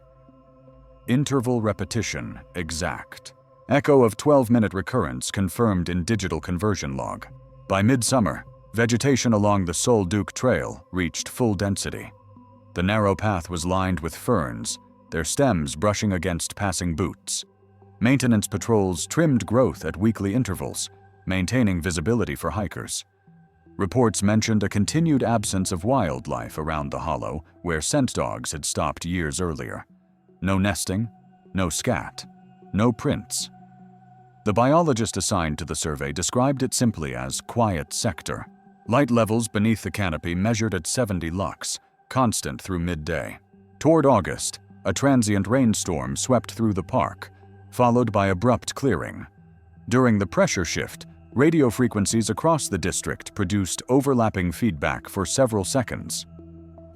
S1: Interval repetition exact. Echo of 12-minute recurrence confirmed in digital conversion log. By midsummer, vegetation along the Sol Duc Trail reached full density. The narrow path was lined with ferns, their stems brushing against passing boots. Maintenance patrols trimmed growth at weekly intervals, maintaining visibility for hikers. Reports mentioned a continued absence of wildlife around the hollow where scent dogs had stopped years earlier. No nesting, no scat, no prints. The biologist assigned to the survey described it simply as quiet sector. Light levels beneath the canopy measured at 70 lux, constant through midday. Toward August, a transient rainstorm swept through the park, followed by abrupt clearing. During the pressure shift, radio frequencies across the district produced overlapping feedback for several seconds.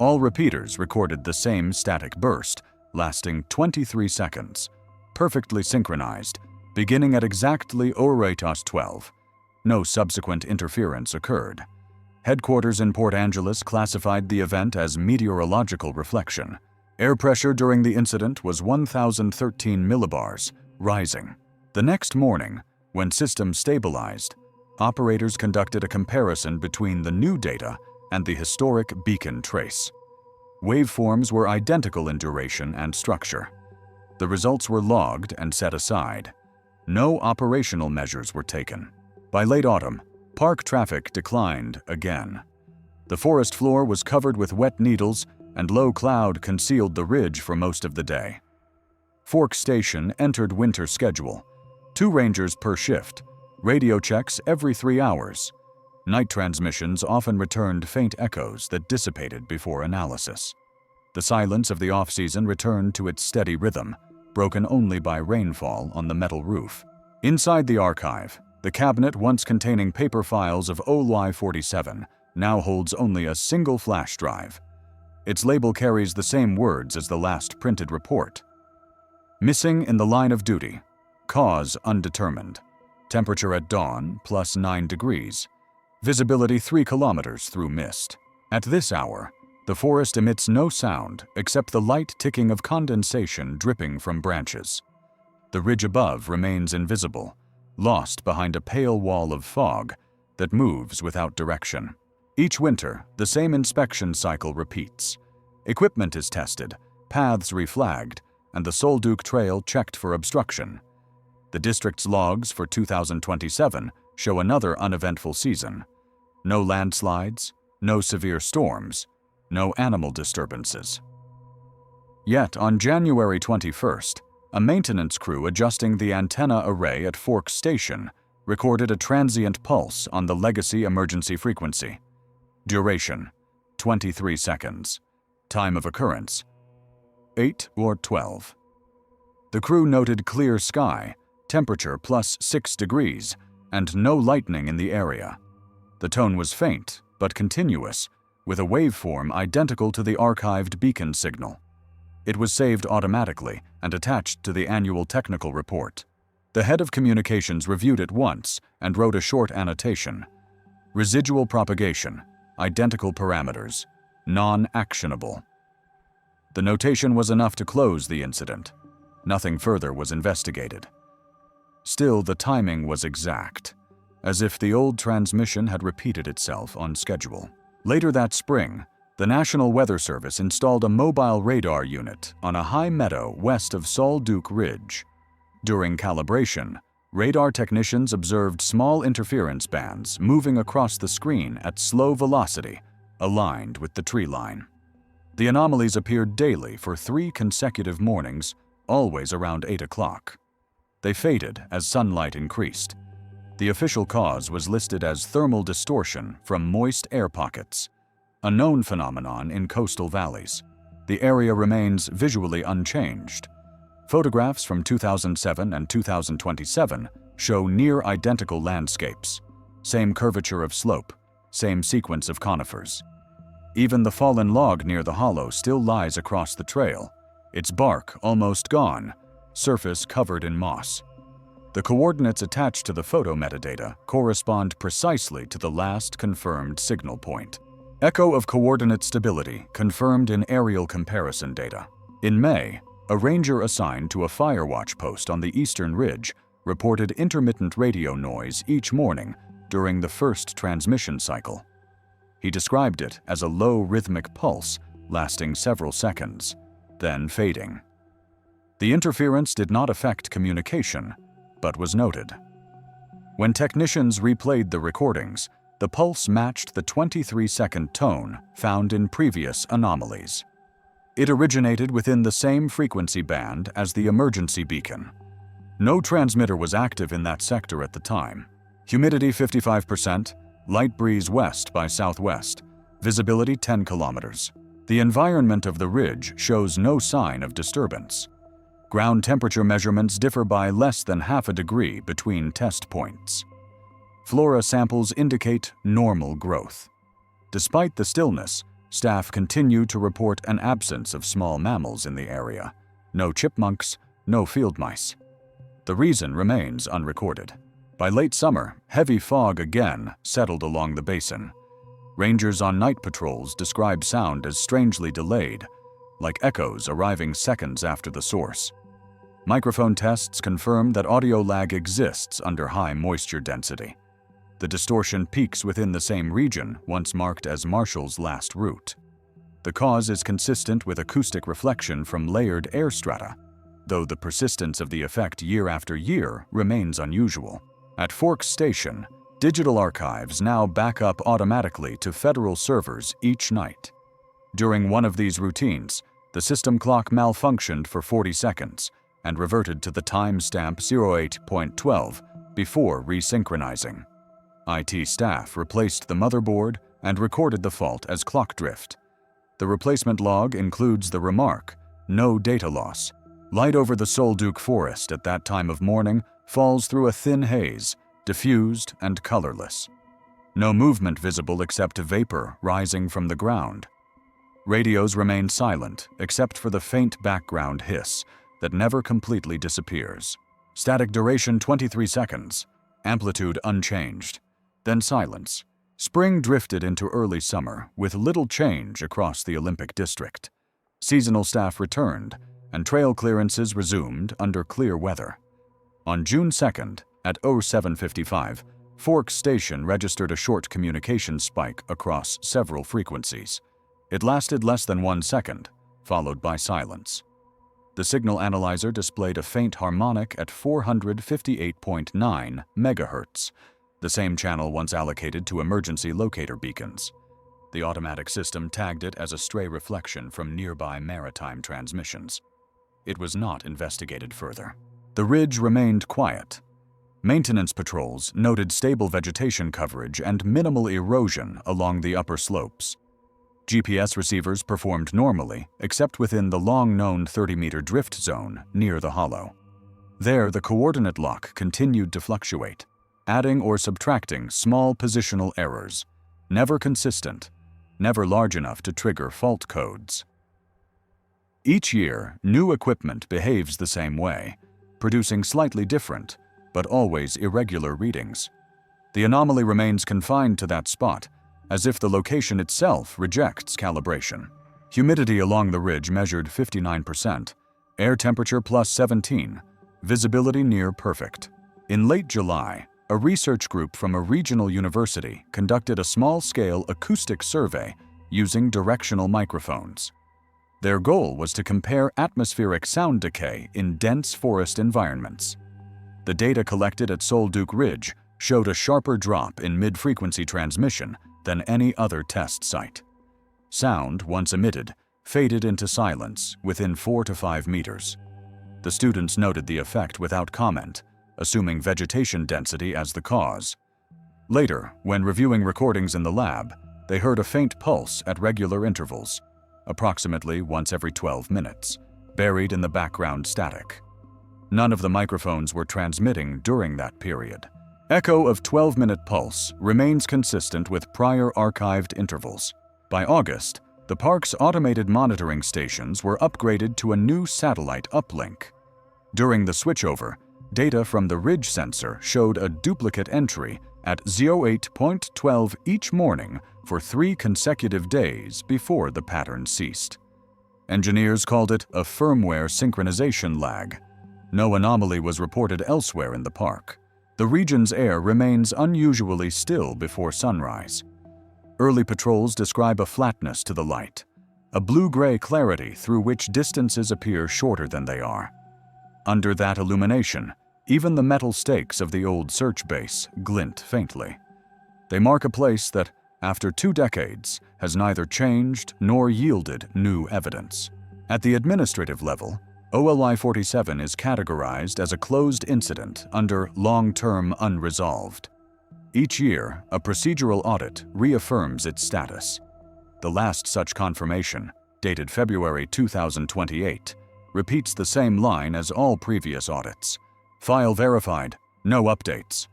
S1: All repeaters recorded the same static burst, lasting 23 seconds, perfectly synchronized, beginning at exactly Oritas 12. No subsequent interference occurred. Headquarters in Port Angeles classified the event as meteorological reflection. Air pressure during the incident was 1,013 millibars, rising. The next morning, when systems stabilized, operators conducted a comparison between the new data and the historic beacon trace. Waveforms were identical in duration and structure. The results were logged and set aside. No operational measures were taken. By late autumn, park traffic declined again. The forest floor was covered with wet needles and low cloud concealed the ridge for most of the day. Forks Station entered winter schedule. 2 rangers per shift, radio checks every 3 hours. Night transmissions often returned faint echoes that dissipated before analysis. The silence of the off-season returned to its steady rhythm, broken only by rainfall on the metal roof. Inside the archive, the cabinet once containing paper files of OY-47 now holds only a single flash drive. Its label carries the same words as the last printed report. Missing in the line of duty. Cause undetermined. Temperature at dawn +9 degrees. Visibility 3 kilometers through mist. At this hour, the forest emits no sound except the light ticking of condensation dripping from branches. The ridge above remains invisible, lost behind a pale wall of fog that moves without direction. Each winter, the same inspection cycle repeats. Equipment is tested, paths reflagged, and the Sol Duc Trail checked for obstruction. The district's logs for 2027 show another uneventful season. No landslides, no severe storms, no animal disturbances. Yet on January 21st, a maintenance crew adjusting the antenna array at Forks Station recorded a transient pulse on the legacy emergency frequency. Duration, 23 seconds. Time of occurrence, 8 or 12. The crew noted clear sky, temperature +6 degrees, and no lightning in the area. The tone was faint, but continuous, with a waveform identical to the archived beacon signal. It was saved automatically and attached to the annual technical report. The head of communications reviewed it once and wrote a short annotation. Residual propagation, identical parameters, non-actionable. The notation was enough to close the incident. Nothing further was investigated. Still, the timing was exact, as if the old transmission had repeated itself on schedule. Later that spring, the National Weather Service installed a mobile radar unit on a high meadow west of Sol Duc Ridge. During calibration, radar technicians observed small interference bands moving across the screen at slow velocity, aligned with the tree line. The anomalies appeared daily for 3 consecutive mornings, always around 8 o'clock. They faded as sunlight increased. The official cause was listed as thermal distortion from moist air pockets, a known phenomenon in coastal valleys. The area remains visually unchanged. Photographs from 2007 and 2027 show near-identical landscapes, same curvature of slope, same sequence of conifers. Even the fallen log near the hollow still lies across the trail, its bark almost gone, surface covered in moss. The coordinates attached to the photo metadata correspond precisely to the last confirmed signal point. Echo of coordinate stability confirmed in aerial comparison data. In May, a ranger assigned to a fire watch post on the eastern ridge reported intermittent radio noise each morning during the first transmission cycle. He described it as a low rhythmic pulse lasting several seconds, then fading. The interference did not affect communication, but was noted. When technicians replayed the recordings, the pulse matched the 23-second tone found in previous anomalies. It originated within the same frequency band as the emergency beacon. No transmitter was active in that sector at the time. Humidity 55%, light breeze west by southwest, visibility 10 kilometers. The environment of the ridge shows no sign of disturbance. Ground temperature measurements differ by less than half a degree between test points. Flora samples indicate normal growth. Despite the stillness, staff continue to report an absence of small mammals in the area. No chipmunks, no field mice. The reason remains unrecorded. By late summer, heavy fog again settled along the basin. Rangers on night patrols describe sound as strangely delayed, like echoes arriving seconds after the source. Microphone tests confirm that audio lag exists under high moisture density. The distortion peaks within the same region, once marked as Marshall's last route. The cause is consistent with acoustic reflection from layered air strata, though the persistence of the effect year after year remains unusual. At Forks Station, digital archives now back up automatically to federal servers each night. During one of these routines, the system clock malfunctioned for 40 seconds and reverted to the timestamp 08.12 before resynchronizing. IT staff replaced the motherboard and recorded the fault as clock drift. The replacement log includes the remark, "No data loss." Light over the Solduke forest at that time of morning falls through a thin haze, diffused and colorless. No movement visible except vapor rising from the ground. Radios remain silent except for the faint background hiss that never completely disappears. Static duration 23 seconds, amplitude unchanged. Then silence. Spring drifted into early summer with little change across the Olympic District. Seasonal staff returned, and trail clearances resumed under clear weather. On June 2nd, at 07:55, Forks Station registered a short communication spike across several frequencies. It lasted less than 1 second, followed by silence. The signal analyzer displayed a faint harmonic at 458.9 megahertz, the same channel once allocated to emergency locator beacons. The automatic system tagged it as a stray reflection from nearby maritime transmissions. It was not investigated further. The ridge remained quiet. Maintenance patrols noted stable vegetation coverage and minimal erosion along the upper slopes. GPS receivers performed normally, except within the long-known 30-meter drift zone near the hollow. There, the coordinate lock continued to fluctuate, adding or subtracting small positional errors, never consistent, never large enough to trigger fault codes. Each year, new equipment behaves the same way, producing slightly different, but always irregular readings. The anomaly remains confined to that spot, as if the location itself rejects calibration. Humidity along the ridge measured 59%, air temperature +17, visibility near perfect. In late July, a research group from a regional university conducted a small-scale acoustic survey using directional microphones. Their goal was to compare atmospheric sound decay in dense forest environments. The data collected at Solduke Ridge showed a sharper drop in mid-frequency transmission than any other test site. Sound, once emitted, faded into silence within 4 to 5 meters. The students noted the effect without comment, assuming vegetation density as the cause. Later, when reviewing recordings in the lab, they heard a faint pulse at regular intervals, approximately once every 12 minutes, buried in the background static. None of the microphones were transmitting during that period. Echo of 12-minute pulse remains consistent with prior archived intervals. By August, the park's automated monitoring stations were upgraded to a new satellite uplink. During the switchover, data from the ridge sensor showed a duplicate entry at 08.12 each morning for 3 consecutive days before the pattern ceased. Engineers called it a firmware synchronization lag. No anomaly was reported elsewhere in the park. The region's air remains unusually still before sunrise. Early patrols describe a flatness to the light, a blue-gray clarity through which distances appear shorter than they are. Under that illumination, even the metal stakes of the old search base glint faintly. They mark a place that, after 2 decades, has neither changed nor yielded new evidence. At the administrative level, OLY 47 is categorized as a closed incident under long-term unresolved. Each year, a procedural audit reaffirms its status. The last such confirmation, dated February 2028, repeats the same line as all previous audits. File verified, no updates.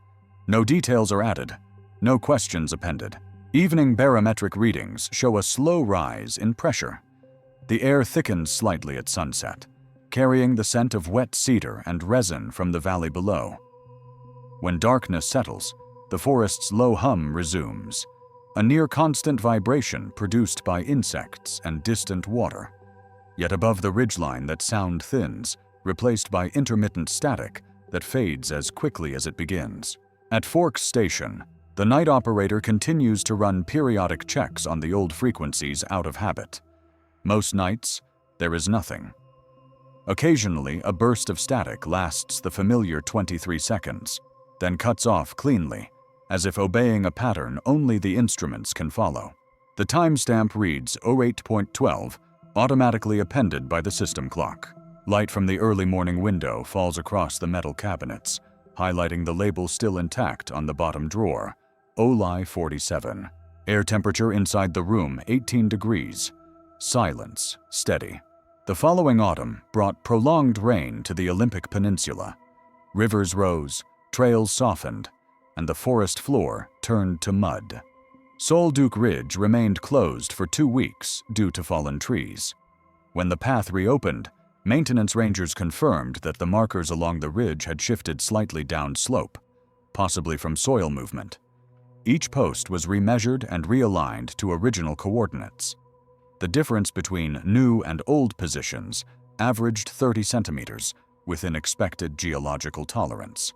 S1: No details are added, no questions appended. Evening barometric readings show a slow rise in pressure. The air thickens slightly at sunset, carrying the scent of wet cedar and resin from the valley below. When darkness settles, the forest's low hum resumes, a near-constant vibration produced by insects and distant water. Yet above the ridgeline that sound thins, replaced by intermittent static that fades as quickly as it begins. At Forks Station, the night operator continues to run periodic checks on the old frequencies out of habit. Most nights, there is nothing. Occasionally, a burst of static lasts the familiar 23 seconds, then cuts off cleanly, as if obeying a pattern only the instruments can follow. The timestamp reads 08.12, automatically appended by the system clock. Light from the early morning window falls across the metal cabinets, highlighting the label still intact on the bottom drawer, OLY 47. Air temperature inside the room 18 degrees. Silence steady. The following autumn brought prolonged rain to the Olympic Peninsula. Rivers rose, trails softened, and the forest floor turned to mud. Solduke Ridge remained closed for 2 weeks due to fallen trees. When the path reopened, maintenance rangers confirmed that the markers along the ridge had shifted slightly downslope, possibly from soil movement. Each post was remeasured and realigned to original coordinates. The difference between new and old positions averaged 30 centimeters within expected geological tolerance.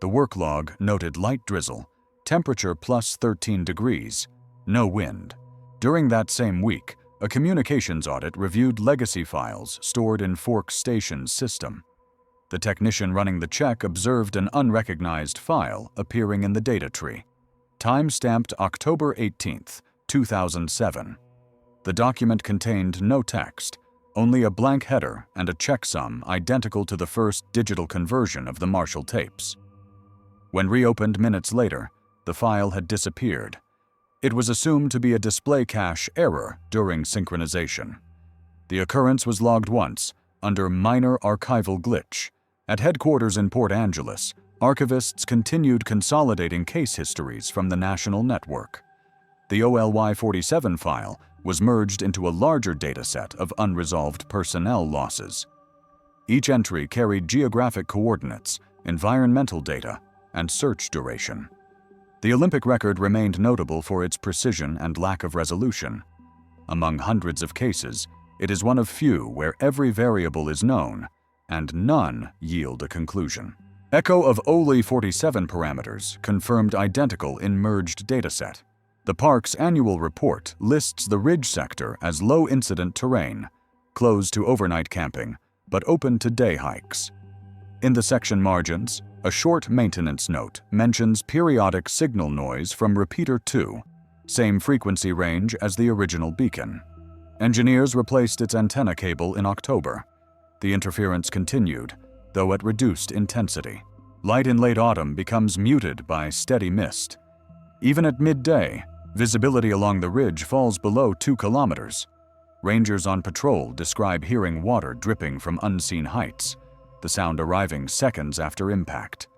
S1: The work log noted light drizzle, temperature plus 13 degrees, no wind. During that same week, a communications audit reviewed legacy files stored in Forks Station's system. The technician running the check observed an unrecognized file appearing in the data tree. Time-stamped October 18, 2007. The document contained no text, only a blank header and a checksum identical to the first digital conversion of the Marshall tapes. When reopened minutes later, the file had disappeared. It was assumed to be a display cache error during synchronization. The occurrence was logged once, under minor archival glitch. At headquarters in Port Angeles, archivists continued consolidating case histories from the national network. The OLY 47 file was merged into a larger dataset of unresolved personnel losses. Each entry carried geographic coordinates, environmental data, and search duration. The Olympic record remained notable for its precision and lack of resolution. Among hundreds of cases, it is one of few where every variable is known, and none yield a conclusion. Echo of OLY 47 parameters confirmed identical in merged dataset. The park's annual report lists the ridge sector as low-incident terrain, closed to overnight camping, but open to day hikes. In the section margins, a short maintenance note mentions periodic signal noise from repeater 2, same frequency range as the original beacon. Engineers replaced its antenna cable in October. The interference continued, though at reduced intensity. Light in late autumn becomes muted by steady mist. Even at midday, visibility along the ridge falls below 2 kilometers. Rangers on patrol describe hearing water dripping from unseen heights, the sound arriving seconds after impact.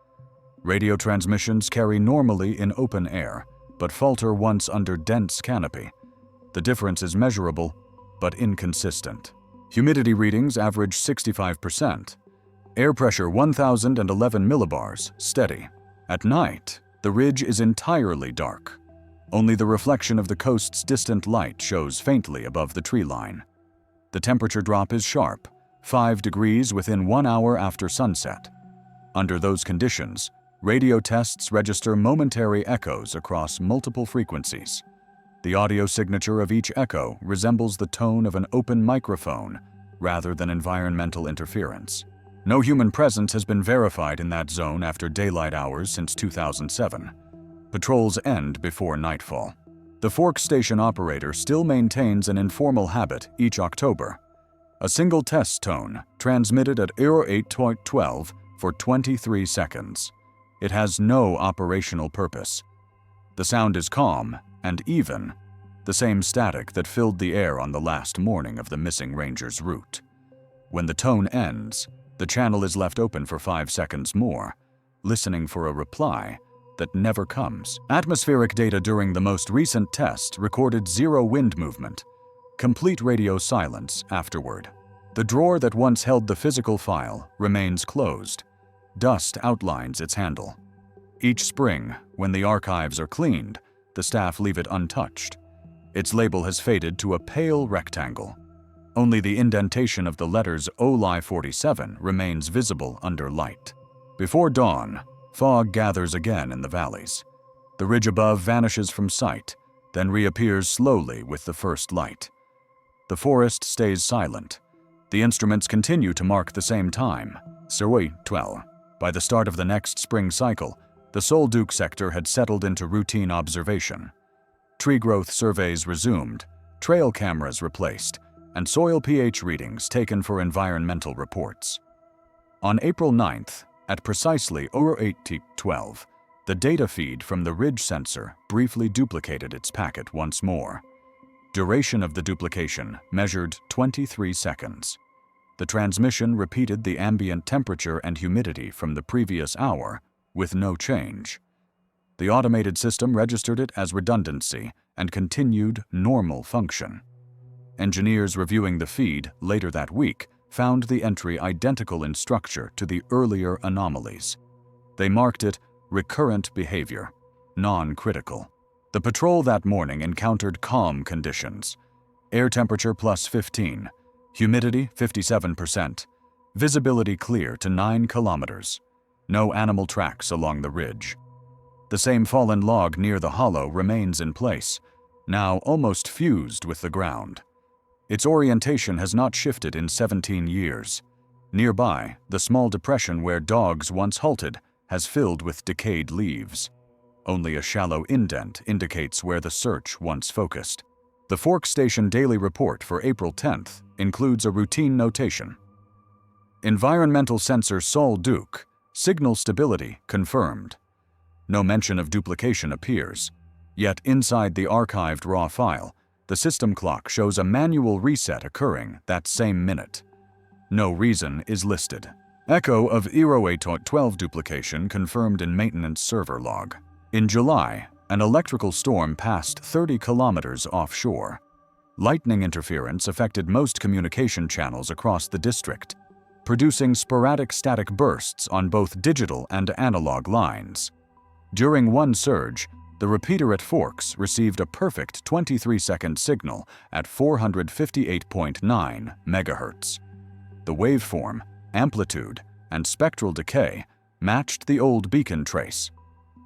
S1: Radio transmissions carry normally in open air, but falter once under dense canopy. The difference is measurable, but inconsistent. Humidity readings average 65%. Air pressure 1,011 millibars, steady. At night, the ridge is entirely dark. Only the reflection of the coast's distant light shows faintly above the tree line. The temperature drop is sharp, 5 degrees within 1 hour after sunset. Under those conditions, radio tests register momentary echoes across multiple frequencies. The audio signature of each echo resembles the tone of an open microphone rather than environmental interference. No human presence has been verified in that zone after daylight hours since 2007. Patrols end before nightfall. The Fork Station operator still maintains an informal habit each October. A single test tone transmitted at 08.12 for 23 seconds. It has no operational purpose. The sound is calm and even, the same static that filled the air on the last morning of the missing ranger's route. When the tone ends, the channel is left open for 5 seconds more, listening for a reply that never comes. Atmospheric data during the most recent test recorded 0 wind movement, complete radio silence afterward. The drawer that once held the physical file remains closed. Dust outlines its handle. Each spring, when the archives are cleaned, the staff leave it untouched. Its label has faded to a pale rectangle. Only the indentation of the letters OLI 47 remains visible under light. Before dawn, fog gathers again in the valleys. The ridge above vanishes from sight, then reappears slowly with the first light. The forest stays silent. The instruments continue to mark the same time, 12. By the start of the next spring cycle, the Solduke sector had settled into routine observation. Tree growth surveys resumed, trail cameras replaced, and soil pH readings taken for environmental reports. On April 9th, at precisely 08:12, the data feed from the ridge sensor briefly duplicated its packet once more. Duration of the duplication measured 23 seconds. The transmission repeated the ambient temperature and humidity from the previous hour with no change. The automated system registered it as redundancy and continued normal function. Engineers reviewing the feed later that week found the entry identical in structure to the earlier anomalies. They marked it recurrent behavior, non-critical. The patrol that morning encountered calm conditions. Air temperature +15, humidity 57%, visibility clear to 9 kilometers. No animal tracks along the ridge. The same fallen log near the hollow remains in place, now almost fused with the ground. Its orientation has not shifted in 17 years. Nearby, the small depression where dogs once halted has filled with decayed leaves. Only a shallow indent indicates where the search once focused. The Fork Station Daily Report for April 10th includes a routine notation. Environmental sensor Solduke, signal stability confirmed. No mention of duplication appears, yet inside the archived raw file, the system clock shows a manual reset occurring that same minute. No reason is listed. Echo of 08.12 duplication confirmed in maintenance server log. In July, an electrical storm passed 30 kilometers offshore. Lightning interference affected most communication channels across the district, producing sporadic static bursts on both digital and analog lines. During one surge, the repeater at Forks received a perfect 23-second signal at 458.9 MHz. The waveform, amplitude, and spectral decay matched the old beacon trace.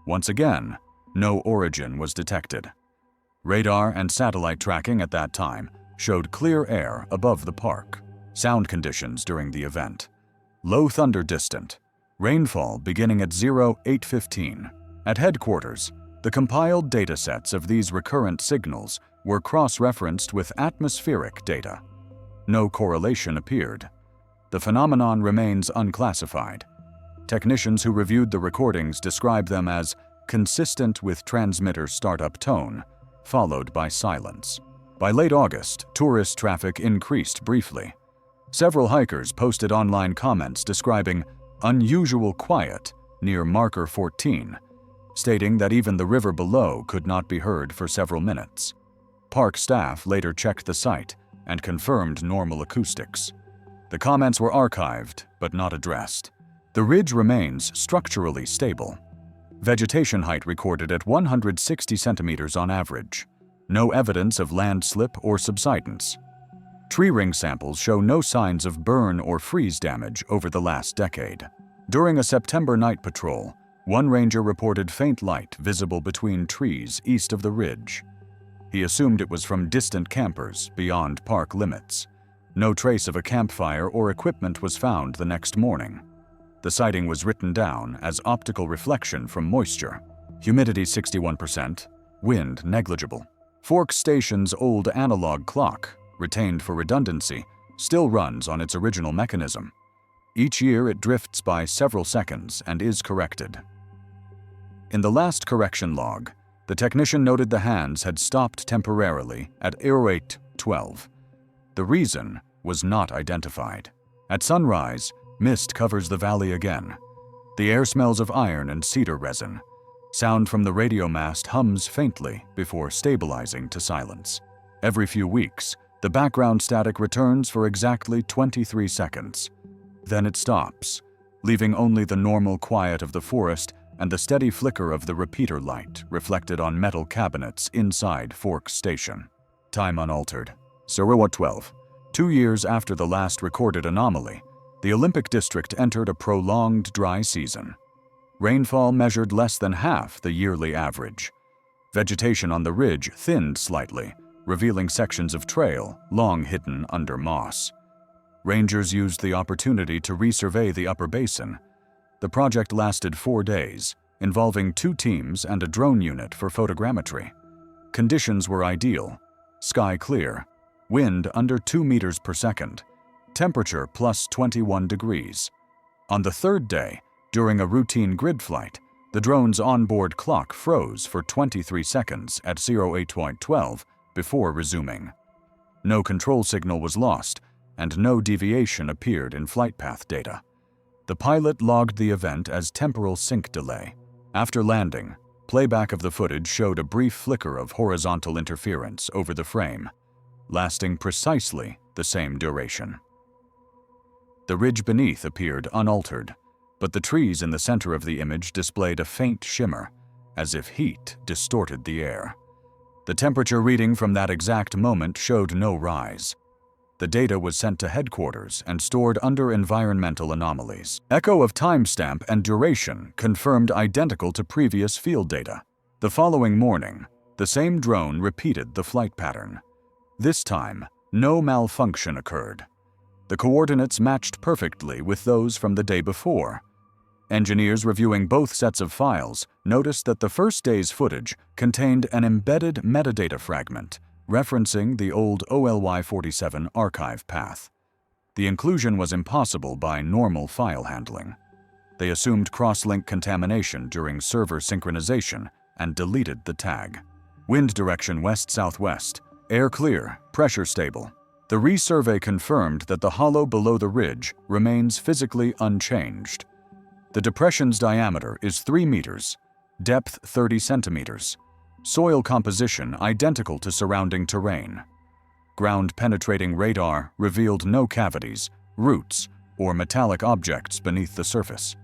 S1: Once again, no origin was detected. Radar and satellite tracking at that time showed clear air above the park. Sound conditions during the event: low thunder distant, rainfall beginning at 08:15. At headquarters, The compiled datasets of these recurrent signals were cross-referenced with atmospheric data. No correlation appeared. The phenomenon remains unclassified. Technicians who reviewed the recordings described them as consistent with transmitter startup tone, followed by silence. By late August, tourist traffic increased briefly. Several hikers posted online comments describing unusual quiet near Marker 14, stating that even the river below could not be heard for several minutes. Park staff later checked the site and confirmed normal acoustics. The comments were archived but not addressed. The ridge remains structurally stable. Vegetation height recorded at 160 centimeters on average. No evidence of landslip or subsidence. Tree ring samples show no signs of burn or freeze damage over the last decade. During a September night patrol, one ranger reported faint light visible between trees east of the ridge. He assumed it was from distant campers beyond park limits. No trace of a campfire or equipment was found the next morning. The sighting was written down as optical reflection from moisture. Humidity 61%, wind negligible. Forks Station's old analog clock, retained for redundancy, still runs on its original mechanism. Each year it drifts by several seconds and is corrected. In the last correction log, the technician noted the hands had stopped temporarily at 08:12. The reason was not identified. At sunrise, mist covers the valley again. The air smells of iron and cedar resin. Sound from the radio mast hums faintly before stabilizing to silence. Every few weeks, the background static returns for exactly 23 seconds. Then it stops, leaving only the normal quiet of the forest and the steady flicker of the repeater light reflected on metal cabinets inside Forks Station. Time unaltered. 08:12. 2 years after the last recorded anomaly, the Olympic District entered a prolonged dry season. Rainfall measured less than half the yearly average. Vegetation on the ridge thinned slightly, revealing sections of trail long hidden under moss. Rangers used the opportunity to resurvey the upper basin. The project lasted 4 days, involving 2 teams and a drone unit for photogrammetry. Conditions were ideal: sky clear, wind under 2 meters per second, temperature plus 21 degrees. On the 3rd day, during a routine grid flight, the drone's onboard clock froze for 23 seconds at 08:12 before resuming. No control signal was lost, and no deviation appeared in flight path data. The pilot logged the event as temporal sync delay. After landing, playback of the footage showed a brief flicker of horizontal interference over the frame, lasting precisely the same duration. The ridge beneath appeared unaltered, but the trees in the center of the image displayed a faint shimmer, as if heat distorted the air. The temperature reading from that exact moment showed no rise. The data was sent to headquarters and stored under environmental anomalies. Echo of timestamp and duration confirmed identical to previous field data. The following morning, the same drone repeated the flight pattern. This time, no malfunction occurred. The coordinates matched perfectly with those from the day before. Engineers reviewing both sets of files noticed that the first day's footage contained an embedded metadata fragment referencing the old OLY-47 archive path. The inclusion was impossible by normal file handling. They assumed cross-link contamination during server synchronization and deleted the tag. Wind direction west-southwest, air clear, pressure stable. The resurvey confirmed that the hollow below the ridge remains physically unchanged. The depression's diameter is 3 meters, depth 30 centimeters. Soil composition identical to surrounding terrain. Ground-penetrating radar revealed no cavities, roots, or metallic objects beneath the surface.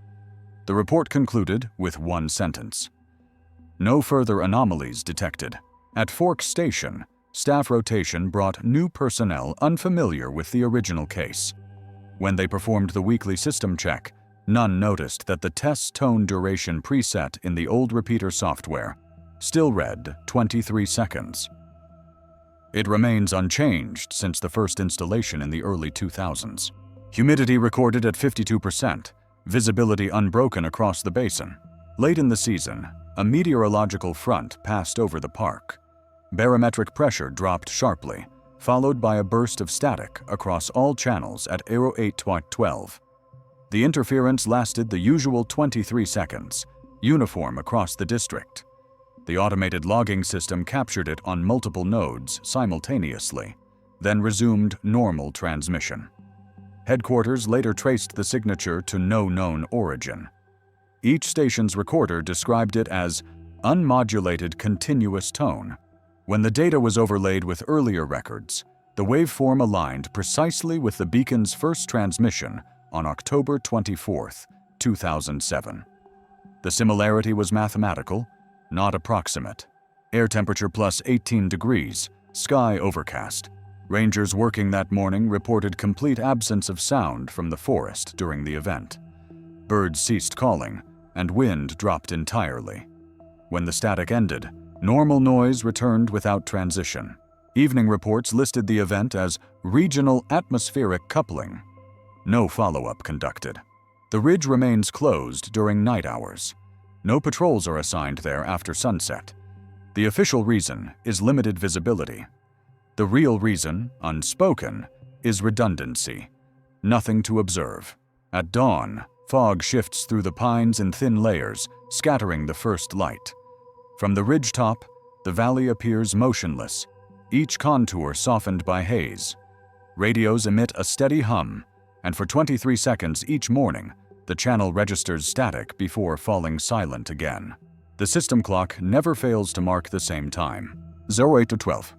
S1: The report concluded with one sentence: no further anomalies detected. At Forks Station, staff rotation brought new personnel unfamiliar with the original case. When they performed the weekly system check, none noticed that the test tone duration preset in the old repeater software still read 23 seconds. It remains unchanged since the first installation in the early 2000s. Humidity recorded at 52%, visibility unbroken across the basin. Late in the season, a meteorological front passed over the park. Barometric pressure dropped sharply, followed by a burst of static across all channels at 08:12. The interference lasted the usual 23 seconds, uniform across the district. The automated logging system captured it on multiple nodes simultaneously, then resumed normal transmission. Headquarters later traced the signature to no known origin. Each station's recorder described it as unmodulated continuous tone. When the data was overlaid with earlier records, the waveform aligned precisely with the beacon's first transmission on October 24, 2007. The similarity was mathematical, not approximate. Air temperature plus 18 degrees, sky overcast. Rangers working that morning reported complete absence of sound from the forest during the event. Birds ceased calling, and wind dropped entirely. When the static ended, normal noise returned without transition. Evening reports listed the event as regional atmospheric coupling. No follow-up conducted. The ridge remains closed during night hours. No patrols are assigned there after sunset. The official reason is limited visibility. The real reason, unspoken, is redundancy. Nothing to observe. At dawn, fog shifts through the pines in thin layers, scattering the first light. From the ridge top, the valley appears motionless, each contour softened by haze. Radios emit a steady hum, and for 23 seconds each morning, the channel registers static before falling silent again. The system clock never fails to mark the same time, 08:12.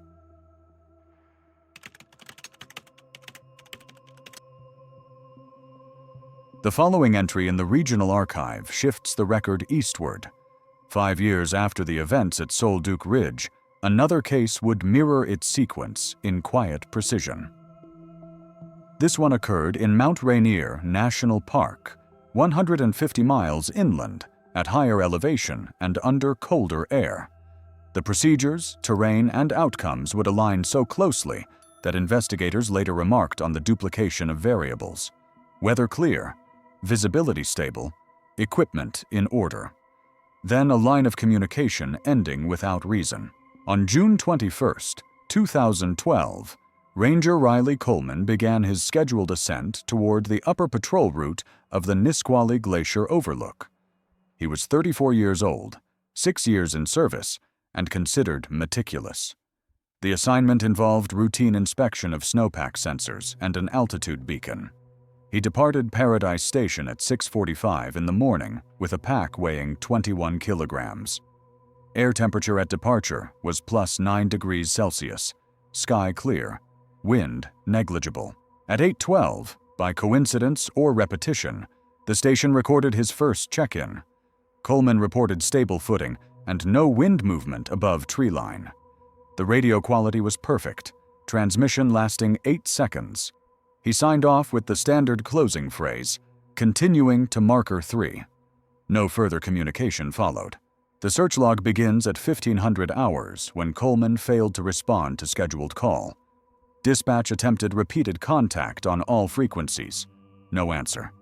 S1: The following entry in the regional archive shifts the record eastward. 5 years after the events at Solduke Ridge, another case would mirror its sequence in quiet precision. This one occurred in Mount Rainier National Park, 150 miles inland, at higher elevation and under colder air. The procedures, terrain, and outcomes would align so closely that investigators later remarked on the duplication of variables. Weather clear, visibility stable, equipment in order. Then a line of communication ending without reason. On June 21, 2012, Ranger Riley Coleman began his scheduled ascent toward the upper patrol route of the Nisqually Glacier Overlook. He was 34 years old, 6 years in service, and considered meticulous. The assignment involved routine inspection of snowpack sensors and an altitude beacon. He departed Paradise Station at 6:45 in the morning with a pack weighing 21 kilograms. Air temperature at departure was plus 9 degrees Celsius, sky clear, wind negligible. At 8:12, by coincidence or repetition, the station recorded his first check-in. Coleman reported stable footing and no wind movement above tree line. The radio quality was perfect, transmission lasting 8 seconds. He signed off with the standard closing phrase, continuing to marker 3. No further communication followed. The search log begins at 1500 hours when Coleman failed to respond to scheduled call. Dispatch attempted repeated contact on all frequencies. No answer.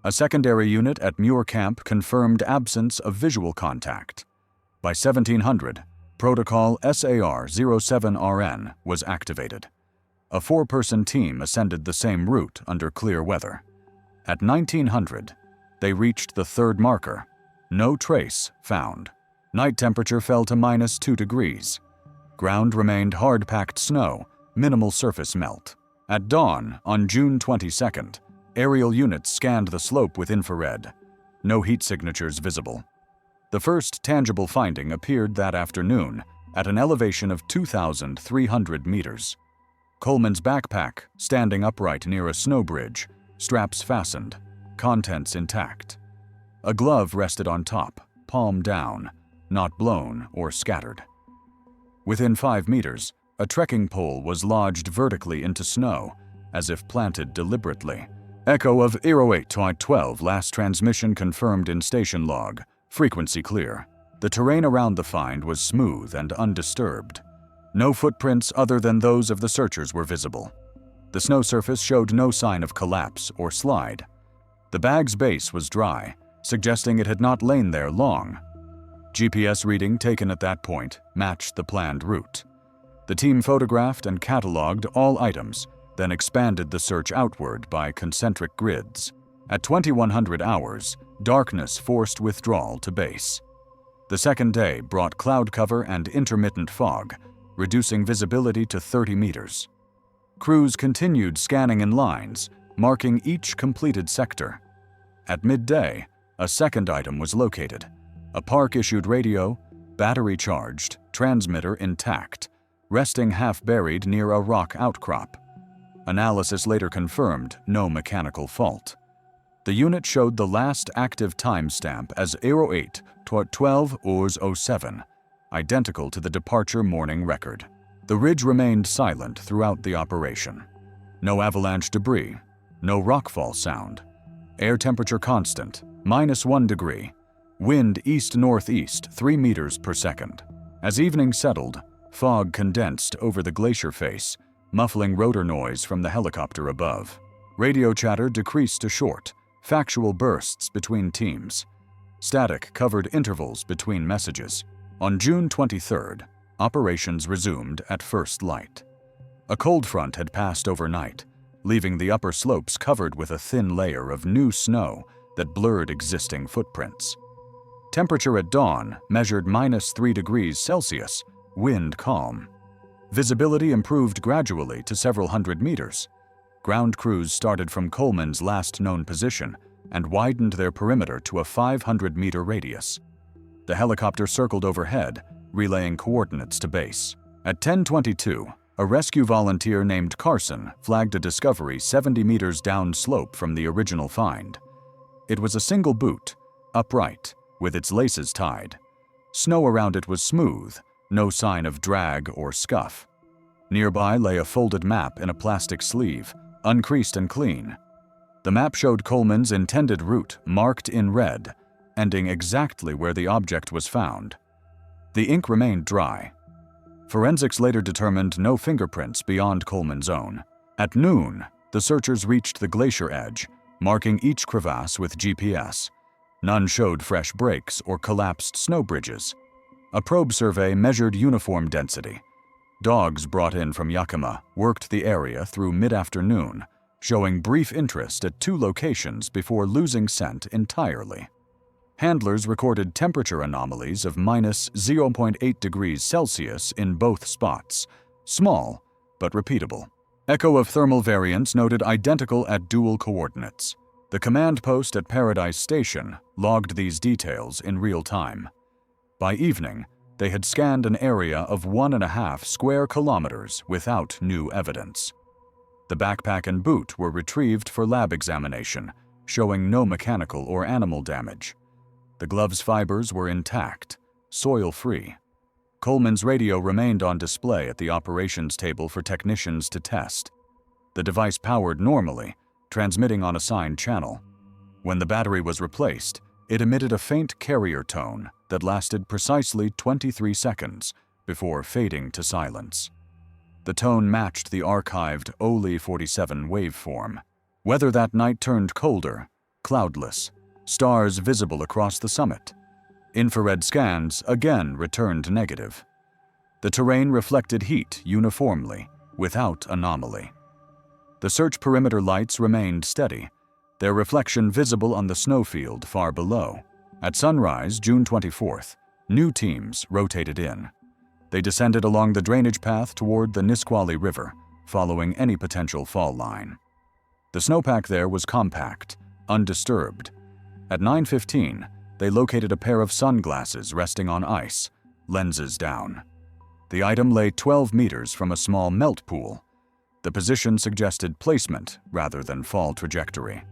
S1: A secondary unit at Muir Camp confirmed absence of visual contact. By 1700, Protocol SAR-07RN was activated. A 4-person team ascended the same route under clear weather. At 1900, they reached the third marker. No trace found. Night temperature fell to minus 2 degrees. Ground remained hard-packed snow, minimal surface melt. At dawn on June 22nd, aerial units scanned the slope with infrared. No heat signatures visible. The first tangible finding appeared that afternoon at an elevation of 2,300 meters. Coleman's backpack, standing upright near a snow bridge, straps fastened, contents intact. A glove rested on top, palm down, not blown or scattered. Within 5 meters, a trekking pole was lodged vertically into snow, as if planted deliberately. Echo of 08:12 last transmission confirmed in station log, frequency clear. The terrain around the find was smooth and undisturbed. No footprints other than those of the searchers were visible. The snow surface showed no sign of collapse or slide. The bag's base was dry, suggesting it had not lain there long. GPS reading taken at that point matched the planned route. The team photographed and cataloged all items, then expanded the search outward by concentric grids. At 2100 hours, darkness forced withdrawal to base. The second day brought cloud cover and intermittent fog, reducing visibility to 30 meters. Crews continued scanning in lines, marking each completed sector. At midday, a second item was located: a park-issued radio, battery charged, transmitter intact, resting half-buried near a rock outcrop. Analysis later confirmed no mechanical fault. The unit showed the last active timestamp as 08:12:07, identical to the departure morning record. The ridge remained silent throughout the operation. No avalanche debris, no rockfall sound. Air temperature constant, -1 degree. Wind east-northeast 3 meters per second. As evening settled, fog condensed over the glacier face, muffling rotor noise from the helicopter above. Radio chatter decreased to short, factual bursts between teams. Static covered intervals between messages. On June 23rd, operations resumed at first light. A cold front had passed overnight, leaving the upper slopes covered with a thin layer of new snow that blurred existing footprints. Temperature at dawn measured -3 degrees Celsius, wind calm. Visibility improved gradually to several hundred meters. Ground crews started from Coleman's last known position and widened their perimeter to a 500-meter radius. The helicopter circled overhead, relaying coordinates to base. At 10:22, a rescue volunteer named Carson flagged a discovery 70 meters downslope from the original find. It was a single boot, upright, with its laces tied. Snow around it was smooth, no sign of drag or scuff. Nearby lay a folded map in a plastic sleeve, uncreased and clean. The map showed Coleman's intended route marked in red, ending exactly where the object was found. The ink remained dry. Forensics later determined no fingerprints beyond Coleman's own. At noon, the searchers reached the glacier edge, marking each crevasse with GPS. None showed fresh breaks or collapsed snow bridges. A probe survey measured uniform density. Dogs brought in from Yakima worked the area through mid-afternoon, showing brief interest at 2 locations before losing scent entirely. Handlers recorded temperature anomalies of -0.8 degrees Celsius in both spots, small but repeatable. Echo of thermal variance noted identical at dual coordinates. The command post at Paradise Station logged these details in real time. By evening, they had scanned an area of 1.5 square kilometers without new evidence. The backpack and boot were retrieved for lab examination, showing no mechanical or animal damage. The gloves' fibers were intact, soil-free. Coleman's radio remained on display at the operations table for technicians to test. The device powered normally, transmitting on assigned channel. When the battery was replaced, it emitted a faint carrier tone that lasted precisely 23 seconds before fading to silence. The tone matched the archived OLI 47 waveform. Weather that night turned colder, cloudless, stars visible across the summit. Infrared scans again returned negative. The terrain reflected heat uniformly, without anomaly. The search perimeter lights remained steady, their reflection visible on the snowfield far below. At sunrise, June 24th, new teams rotated in. They descended along the drainage path toward the Nisqually River, following any potential fall line. The snowpack there was compact, undisturbed. At 9:15, they located a pair of sunglasses resting on ice, lenses down. The item lay 12 meters from a small melt pool. The position suggested placement rather than fall trajectory.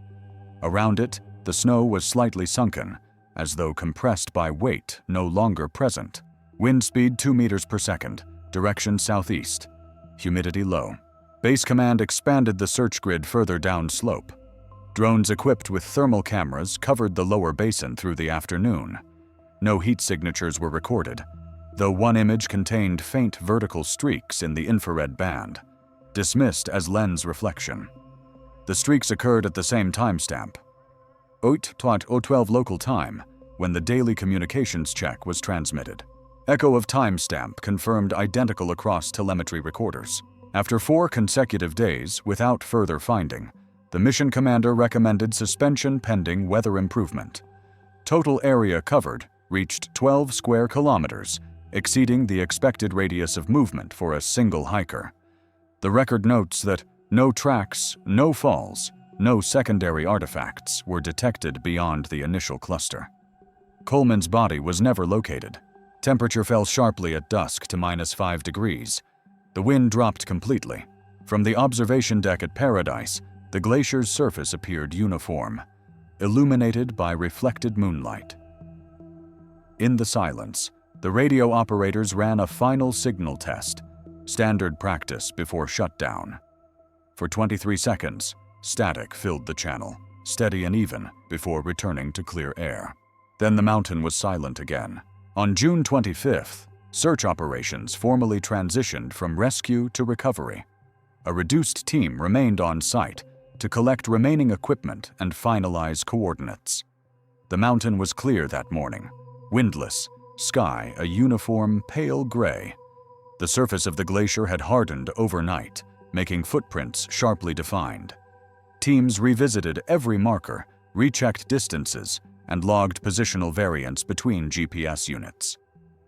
S1: Around it, the snow was slightly sunken, as though compressed by weight no longer present. Wind speed 2 meters per second, direction southeast. Humidity low. Base Command expanded the search grid further downslope. Drones equipped with thermal cameras covered the lower basin through the afternoon. No heat signatures were recorded, though one image contained faint vertical streaks in the infrared band, dismissed as lens reflection. The streaks occurred at the same timestamp. 8:12 local time, when the daily communications check was transmitted. Echo of timestamp confirmed identical across telemetry recorders. After 4 consecutive days without further finding, the mission commander recommended suspension pending weather improvement. Total area covered reached 12 square kilometers, exceeding the expected radius of movement for a single hiker. The record notes that no tracks, no falls, no secondary artifacts were detected beyond the initial cluster. Coleman's body was never located. Temperature fell sharply at dusk to -5 degrees. The wind dropped completely. From the observation deck at Paradise, the glacier's surface appeared uniform, illuminated by reflected moonlight. In the silence, the radio operators ran a final signal test, standard practice before shutdown. For 23 seconds, static filled the channel, steady and even, before returning to clear air. Then the mountain was silent again. On June 25th, search operations formally transitioned from rescue to recovery. A reduced team remained on site to collect remaining equipment and finalize coordinates. The mountain was clear that morning, windless, sky a uniform pale gray. The surface of the glacier had hardened overnight, making footprints sharply defined. Teams revisited every marker, rechecked distances, and logged positional variance between GPS units.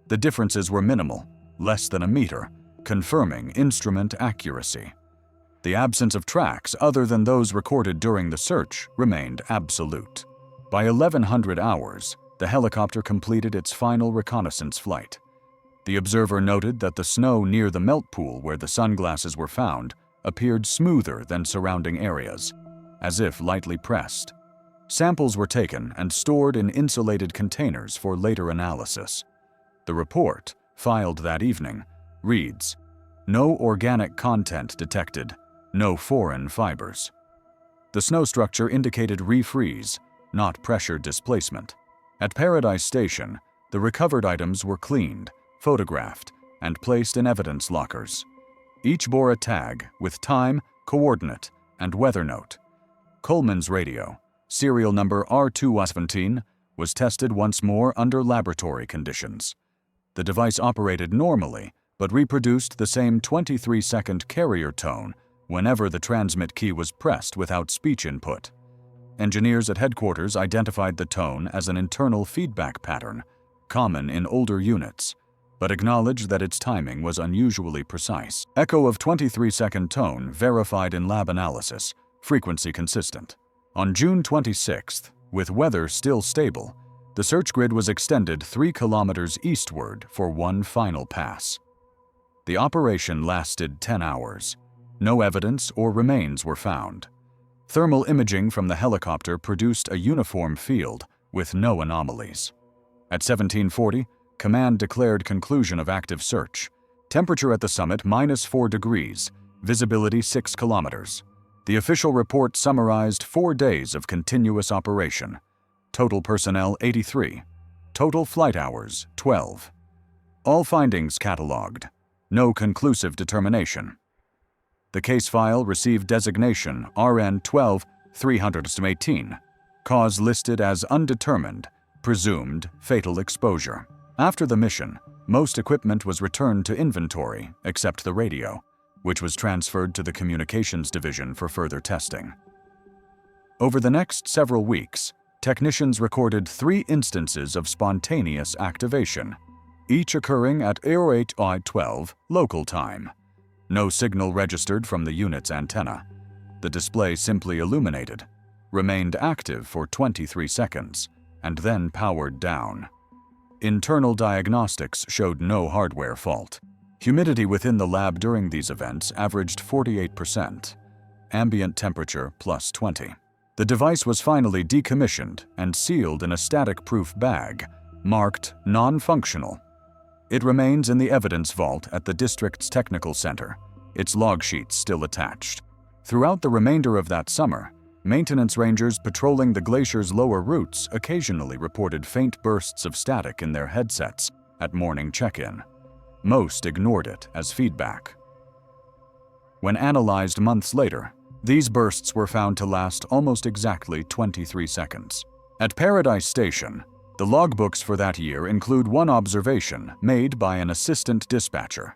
S1: The differences were minimal, less than a meter, confirming instrument accuracy. The absence of tracks other than those recorded during the search remained absolute. By 1100 hours, the helicopter completed its final reconnaissance flight. The observer noted that the snow near the melt pool where the sunglasses were found appeared smoother than surrounding areas, as if lightly pressed. Samples were taken and stored in insulated containers for later analysis. The report, filed that evening, reads, "No organic content detected, no foreign fibers." The snow structure indicated refreeze, not pressure displacement. At Paradise Station, the recovered items were cleaned, photographed, and placed in evidence lockers. Each bore a tag with time, coordinate, and weather note. Coleman's radio, serial number R217, was tested once more under laboratory conditions. The device operated normally, but reproduced the same 23-second carrier tone whenever the transmit key was pressed without speech input. Engineers at headquarters identified the tone as an internal feedback pattern, common in older units, but acknowledged that its timing was unusually precise. Echo of 23-second tone verified in lab analysis, frequency consistent. On June 26th, with weather still stable, the search grid was extended 3 kilometers eastward for one final pass. The operation lasted 10 hours. No evidence or remains were found. Thermal imaging from the helicopter produced a uniform field with no anomalies. At 1740, Command declared conclusion of active search. Temperature at the summit -4 degrees, visibility 6 kilometers. The official report summarized 4 days of continuous operation. Total personnel 83. Total flight hours 12. All findings catalogued. No conclusive determination. The case file received designation RN 12-318. Cause listed as undetermined, presumed fatal exposure. After the mission, most equipment was returned to inventory except the radio, which was transferred to the Communications Division for further testing. Over the next several weeks, technicians recorded 3 instances of spontaneous activation, each occurring at 08:12 local time. No signal registered from the unit's antenna. The display simply illuminated, remained active for 23 seconds, and then powered down. Internal diagnostics showed no hardware fault. Humidity within the lab during these events averaged 48%. Ambient temperature +20. The device was finally decommissioned and sealed in a static-proof bag, marked non-functional. It remains in the evidence vault at the district's technical center, its log sheets still attached. Throughout the remainder of that summer, maintenance rangers patrolling the glacier's lower routes occasionally reported faint bursts of static in their headsets at morning check-in. Most ignored it as feedback. When analyzed months later, These bursts were found to last almost exactly 23 seconds. At Paradise Station, the logbooks for that year include one observation made by an assistant dispatcher.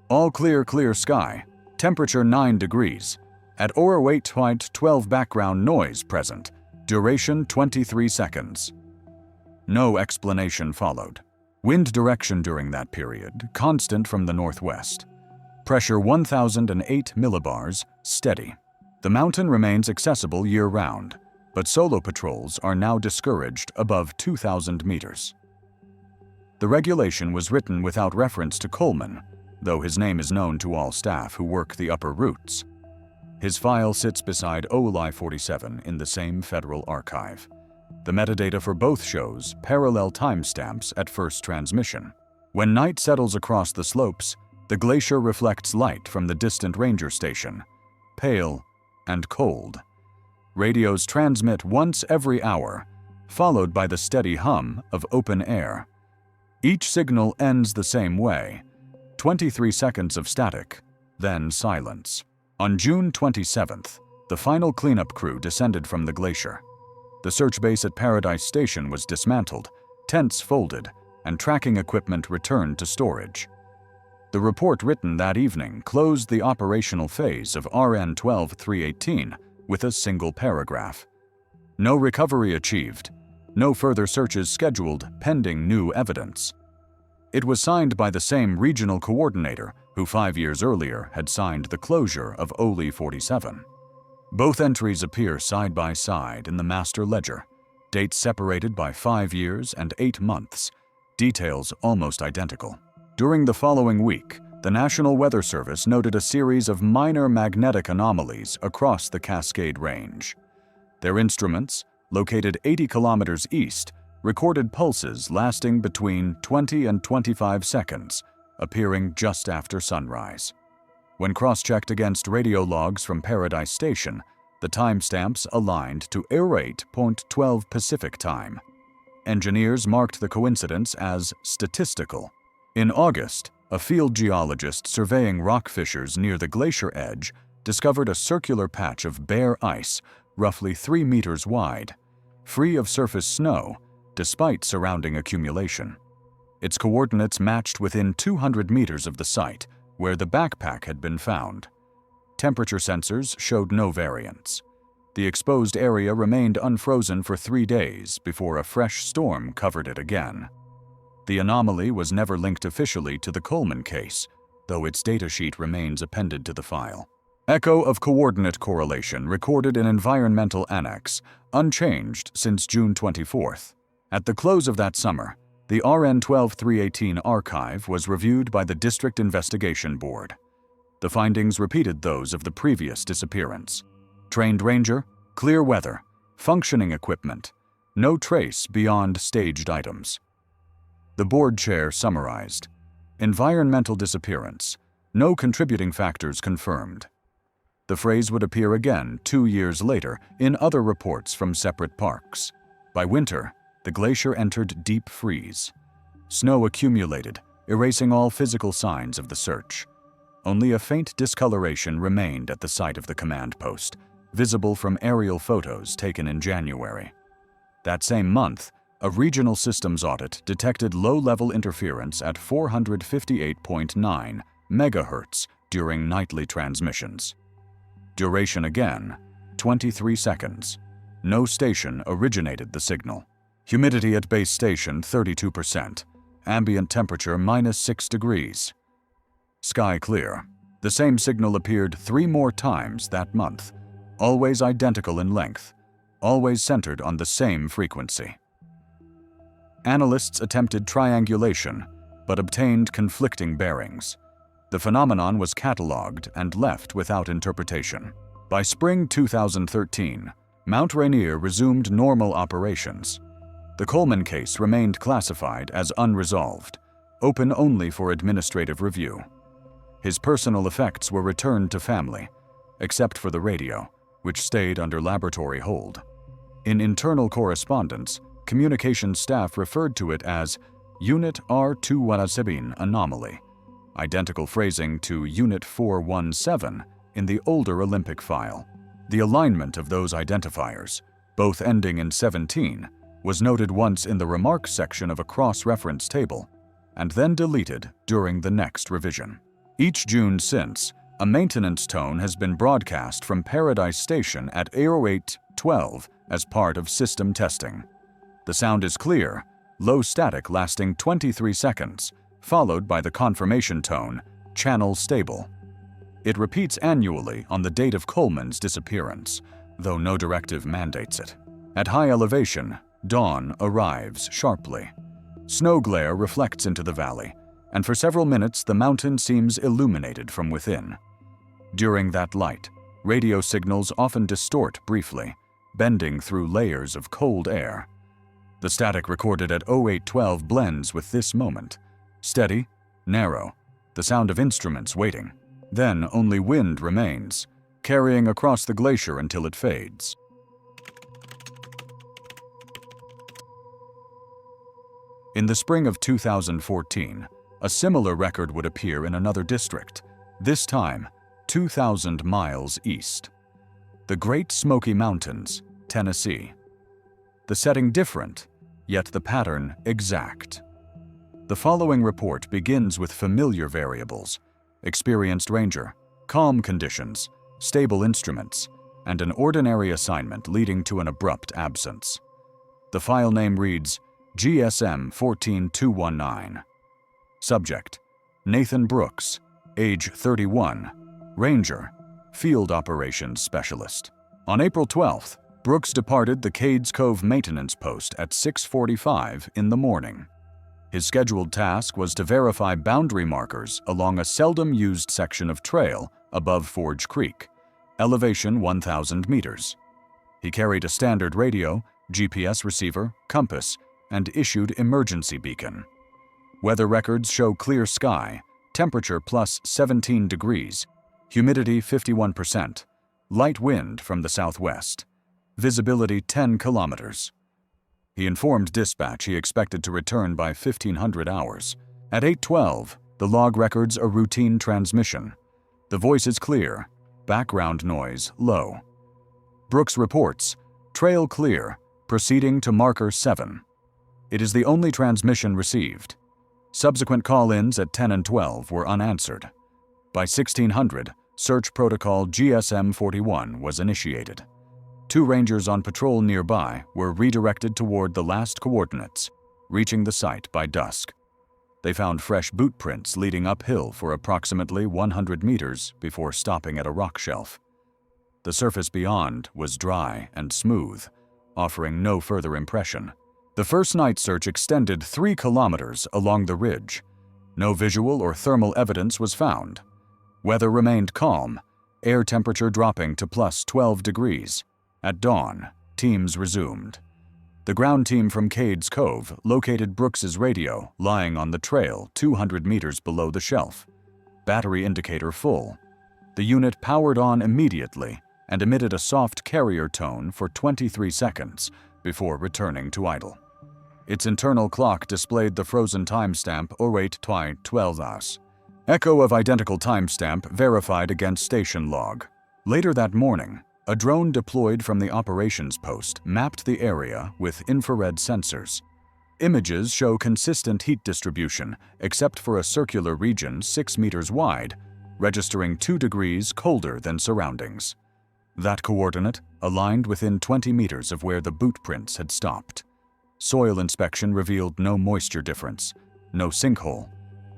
S1: All clear, clear sky, temperature 9 degrees. At Aura Wait 12 background noise present, duration 23 seconds. No explanation followed. Wind direction during that period, constant from the northwest. Pressure 1008 millibars, steady. The mountain remains accessible year-round, but solo patrols are now discouraged above 2,000 meters. The regulation was written without reference to Coleman, though his name is known to all staff who work the upper routes. His file sits beside OLI 47 in the same federal archive. The metadata for both shows parallel timestamps at first transmission. When night settles across the slopes, the glacier reflects light from the distant ranger station, pale and cold. Radios transmit once every hour, followed by the steady hum of open air. Each signal ends the same way, 23 seconds of static, then silence. On June 27th, the final cleanup crew descended from the glacier. The search base at Paradise Station was dismantled, tents folded, and tracking equipment returned to storage. The report written that evening closed the operational phase of RN 12-318 with a single paragraph. No recovery achieved, no further searches scheduled pending new evidence. It was signed by the same regional coordinator who 5 years earlier had signed the closure of OLI 47. Both entries appear side by side in the master ledger, dates separated by 5 years and 8 months, details almost identical. During the following week, the National Weather Service noted a series of minor magnetic anomalies across the Cascade Range. Their instruments, located 80 kilometers east, recorded pulses lasting between 20 and 25 seconds, appearing just after sunrise. When cross-checked against radio logs from Paradise Station, the timestamps aligned to 08:12 Pacific Time. Engineers marked the coincidence as statistical. In August, a field geologist surveying rock fissures near the glacier edge discovered a circular patch of bare ice, roughly 3 meters wide, free of surface snow, despite surrounding accumulation. Its coordinates matched within 200 meters of the site, where the backpack had been found. Temperature sensors showed no variance. The exposed area remained unfrozen for 3 days before a fresh storm covered it again. The anomaly was never linked officially to the Coleman case, though its datasheet remains appended to the file. Echo of coordinate correlation recorded in Environmental Annex, unchanged since June 24th. At the close of that summer, the RN 12-318 archive was reviewed by the District Investigation Board. The findings repeated those of the previous disappearance. Trained ranger, clear weather, functioning equipment, no trace beyond staged items. The board chair summarized, environmental disappearance, no contributing factors confirmed. The phrase would appear again 2 years later in other reports from separate parks. By winter, the glacier entered deep freeze. Snow accumulated, erasing all physical signs of the search. Only a faint discoloration remained at the site of the command post, visible from aerial photos taken in January. That same month, a regional systems audit detected low-level interference at 458.9 megahertz during nightly transmissions. Duration again, 23 seconds. No station originated the signal. Humidity at base station 32%. Ambient temperature -6 degrees. Sky clear. The same signal appeared 3 more times that month, always identical in length, always centered on the same frequency. Analysts attempted triangulation, but obtained conflicting bearings. The phenomenon was catalogued and left without interpretation. By spring 2013, Mount Rainier resumed normal operations. The Coleman case remained classified as unresolved, open only for administrative review. His personal effects were returned to family, except for the radio, which stayed under laboratory hold. In internal correspondence, communications staff referred to it as Unit R217 anomaly, identical phrasing to Unit 417 in the older Olympic file. The alignment of those identifiers, both ending in 17, was noted once in the remarks section of a cross-reference table, and then deleted during the next revision. Each June since, a maintenance tone has been broadcast from Paradise Station at 08:12 as part of system testing. The sound is clear, low static lasting 23 seconds, followed by the confirmation tone, channel stable. It repeats annually on the date of Coleman's disappearance, though no directive mandates it. At high elevation, dawn arrives sharply. Snow glare reflects into the valley, and for several minutes the mountain seems illuminated from within. During that light, radio signals often distort briefly, bending through layers of cold air. The static recorded at 08:12 blends with this moment. Steady, narrow, the sound of instruments waiting. Then only wind remains, carrying across the glacier until it fades. In the spring of 2014, a similar record would appear in another district, this time 2,000 miles east. The Great Smoky Mountains, Tennessee. The setting different, yet the pattern exact. The following report begins with familiar variables: experienced ranger, calm conditions, stable instruments, and an ordinary assignment leading to an abrupt absence. The file name reads GSM 14219. Subject: Nathan Brooks, age 31, Ranger, Field Operations Specialist. On April 12th, Brooks departed the Cades Cove maintenance post at 6:45 in the morning. His scheduled task was to verify boundary markers along a seldom-used section of trail above Forge Creek, elevation 1,000 meters. He carried a standard radio, GPS receiver, compass, and issued emergency beacon. Weather records show clear sky, temperature plus 17 degrees, humidity 51%, light wind from the southwest, visibility 10 kilometers. He informed dispatch he expected to return by 1500 hours. At 8:12, the log records a routine transmission. The voice is clear, background noise low. Brooks reports, trail clear, proceeding to marker 7. It is the only transmission received. Subsequent call-ins at 10 and 12 were unanswered. By 1600, search protocol GSM 41 was initiated. 2 rangers on patrol nearby were redirected toward the last coordinates, reaching the site by dusk. They found fresh boot prints leading uphill for approximately 100 meters before stopping at a rock shelf. The surface beyond was dry and smooth, offering no further impression. The first night search extended 3 kilometers along the ridge. No visual or thermal evidence was found. Weather remained calm, air temperature dropping to plus 12 degrees. At dawn, teams resumed. The ground team from Cades Cove located Brooks's radio lying on the trail 200 meters below the shelf. Battery indicator full. The unit powered on immediately and emitted a soft carrier tone for 23 seconds before returning to idle. Its internal clock displayed the frozen timestamp 08:12. Echo of identical timestamp verified against station log. Later that morning, a drone deployed from the operations post mapped the area with infrared sensors. Images show consistent heat distribution except for a circular region 6 meters wide, registering 2 degrees colder than surroundings. That coordinate aligned within 20 meters of where the boot prints had stopped. Soil inspection revealed no moisture difference, no sinkhole,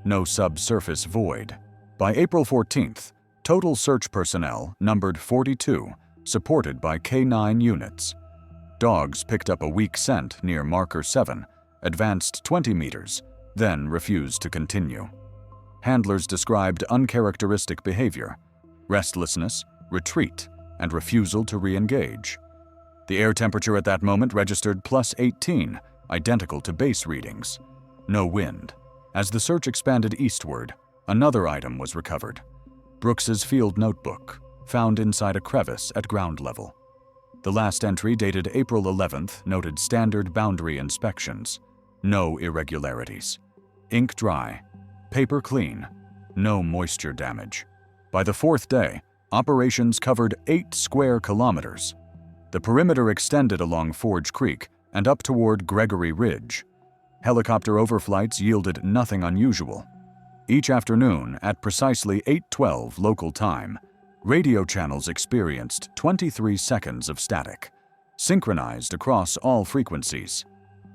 S1: no subsurface void. By April 14th, total search personnel numbered 42, supported by K9 units. Dogs picked up a weak scent near marker 7, advanced 20 meters, then refused to continue. Handlers described uncharacteristic behavior, restlessness, retreat, and refusal to re-engage. The air temperature at that moment registered plus 18, identical to base readings. No wind. As the search expanded eastward, another item was recovered. Brooks's field notebook, found inside a crevice at ground level. The last entry, dated April 11th, noted standard boundary inspections. No irregularities. Ink dry. Paper clean. No moisture damage. By the 4th day, Operations covered 8 square kilometers. The perimeter extended along Forge Creek and up toward Gregory Ridge. Helicopter overflights yielded nothing unusual. Each afternoon, at precisely 8:12 local time, radio channels experienced 23 seconds of static, synchronized across all frequencies.